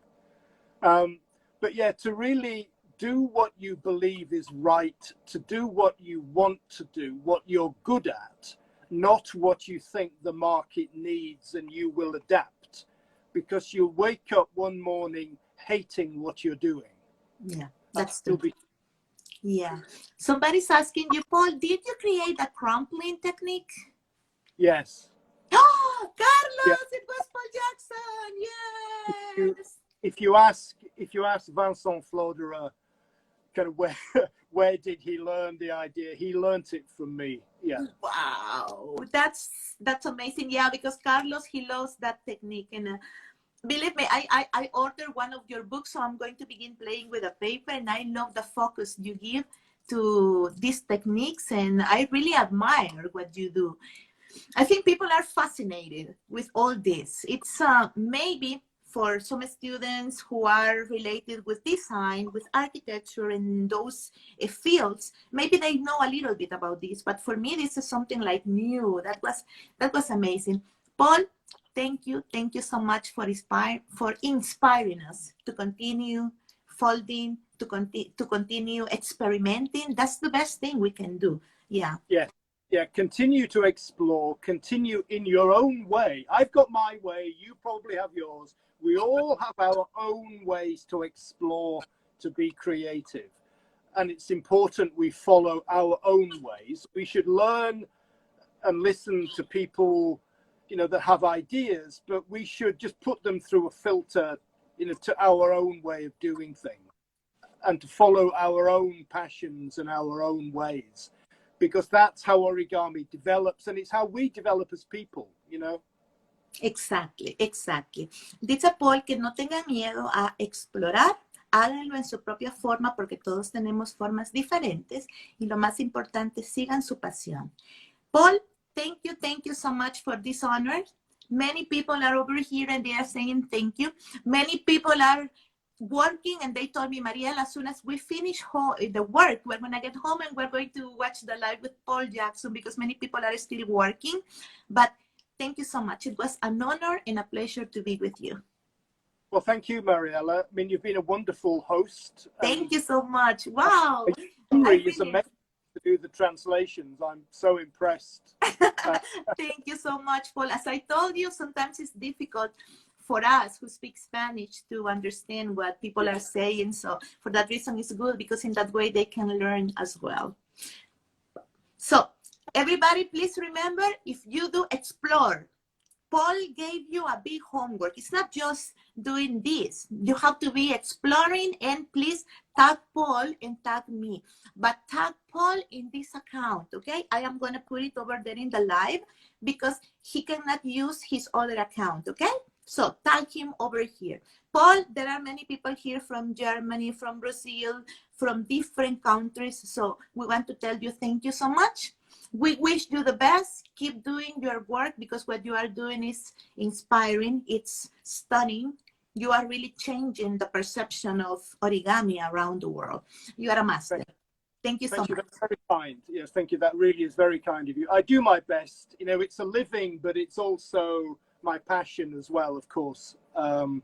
But yeah, to really do what you believe is right, to do what you want to do, what you're good at, not what you think the market needs, and you will adapt, because you'll wake up one morning hating what you're doing. Yeah, that's true. Yeah. Somebody's asking you, Paul, did you create a crumpling technique? Yes. Oh, Carlos, Yeah. it was Paul Jackson. Yes. If you ask Vincent Flodera, kind of where did he learn the idea? He learned it from me. Yeah. Wow, that's amazing. Yeah, because Carlos, he loves that technique, and believe me, I ordered one of your books, so I'm going to begin playing with a paper, and I love the focus you give to these techniques, and I really admire what you do. I think people are fascinated with all this. It's maybe for some students who are related with design, with architecture, and those fields, maybe they know a little bit about this. But for me, this is something like new. That was amazing. Paul, thank you so much for inspiring us to continue folding, to continue experimenting. That's the best thing we can do. Yeah. Yeah. Yeah, continue to explore, continue in your own way. I've got my way, you probably have yours. We all have our own ways to explore, to be creative. And it's important we follow our own ways. We should learn and listen to people, you know, that have ideas, but we should just put them through a filter, you know, to our own way of doing things and to follow our own passions and our own ways, because that's how origami develops, and it's how we develop as people, you know. Exactly, exactly. Dice Paul que no tengan miedo a explorar, háganlo en su propia forma porque todos tenemos formas diferentes y lo más importante, sigan su pasión. Paul, thank you so much for this honor. Many people are over here and they are saying thank you. Many people are working and they told me, Mariel, as soon as we finish the work, we're going to get home and we're going to watch the live with Paul Jackson because many people are still working. But thank you so much. It was an honor and a pleasure to be with you. Well, thank you, Mariella. I mean, you've been a wonderful host. Thank you so much. Wow. It's amazing to do the translations. I'm so impressed. Thank you so much, Paul. As I told you, sometimes it's difficult for us who speak Spanish to understand what people are saying. So for that reason, it's good because in that way they can learn as well. So everybody, please remember, if you do explore, Paul gave you a big homework. It's not just doing this. You have to be exploring, and please tag Paul and tag me. But tag Paul in this account, okay? I am going to put it over there in the live because he cannot use his other account, okay? So tag him over here. Paul, there are many people here from Germany, from Brazil, from different countries. So we want to tell you thank you so much. We wish you the best. Keep doing your work because what you are doing is inspiring. It's stunning. You are really changing the perception of origami around the world. You are a master. Thank you so much. That's very kind. Yes, thank you. That really is very kind of you. I do my best. You know, it's a living, but it's also my passion as well, of course. And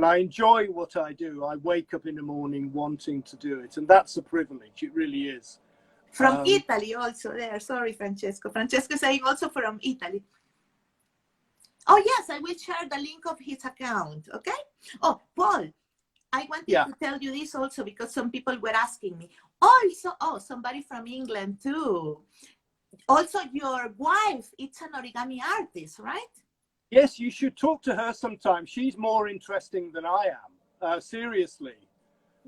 I enjoy what I do. I wake up in the morning wanting to do it. And that's a privilege. It really is. From Italy also there. Sorry, Francesco. Francesco is saying also from Italy. Oh, yes, I will share the link of his account, okay? Oh, Paul, I wanted to tell you this also because some people were asking me. Also, oh, somebody from England too. Also, your wife, it's an origami artist, right? Yes, you should talk to her sometime. She's more interesting than I am, seriously.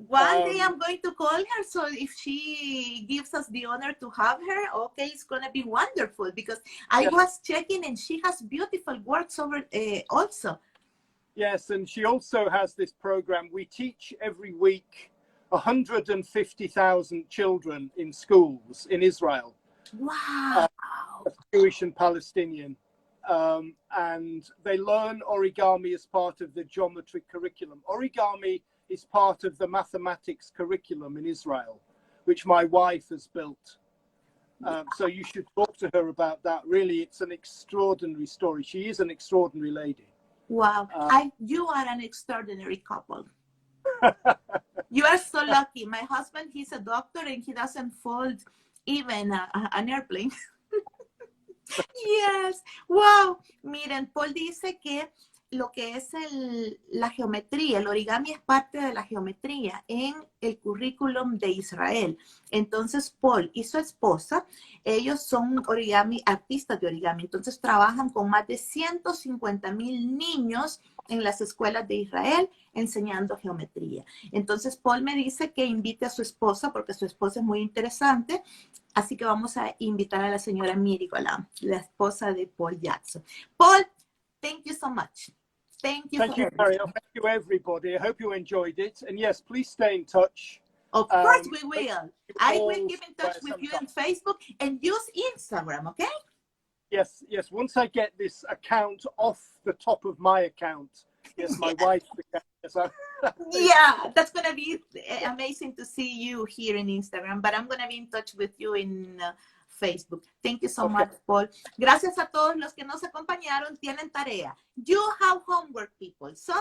One day I'm going to call her, so if she gives us the honor to have her, okay, it's going to be wonderful because I was checking and she has beautiful works over also. Yes, and she also has this program. We teach every week 150,000 children in schools in Israel. Wow. Jewish and Palestinian. And they learn origami as part of the geometry curriculum. Origami is part of the mathematics curriculum in Israel, which my wife has built. So you should talk to her about that. Really, it's an extraordinary story. She is an extraordinary lady. Wow. You are an extraordinary couple. You are so lucky. My husband, he's a doctor and he doesn't fold even an airplane. Yes. Wow. Miren, Paul dice que lo que es la geometría, el origami es parte de la geometría en el currículum de Israel. Entonces, Paul y su esposa, ellos son origami, artistas de origami. Entonces, trabajan con más de 150,000 niños en las escuelas de Israel enseñando geometría. Entonces, Paul me dice que invite a su esposa porque su esposa es muy interesante. Así que vamos a invitar a la señora Mirigola, la esposa de Paul Jackson. Paul, thank you so much. Thank you. Thank you, Mariel. Thank you, everybody. I hope you enjoyed it. And yes, please stay in touch. Of course we will. I will keep in touch with you on Facebook and use Instagram, okay? Yes, yes. Once I get this account off the top of my account, yes, my wife's account. Yes, yeah, that's going to be amazing to see you here in Instagram, but I'm going to be in touch with you in Facebook. Thank you so much, Paul. Gracias a todos los que nos acompañaron. Tienen tarea. You have homework, people. So,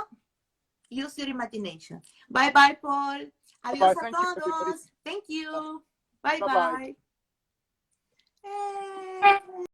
use your imagination. Bye-bye, Paul. Adiós a todos. Thank you. Bye-bye. Yay.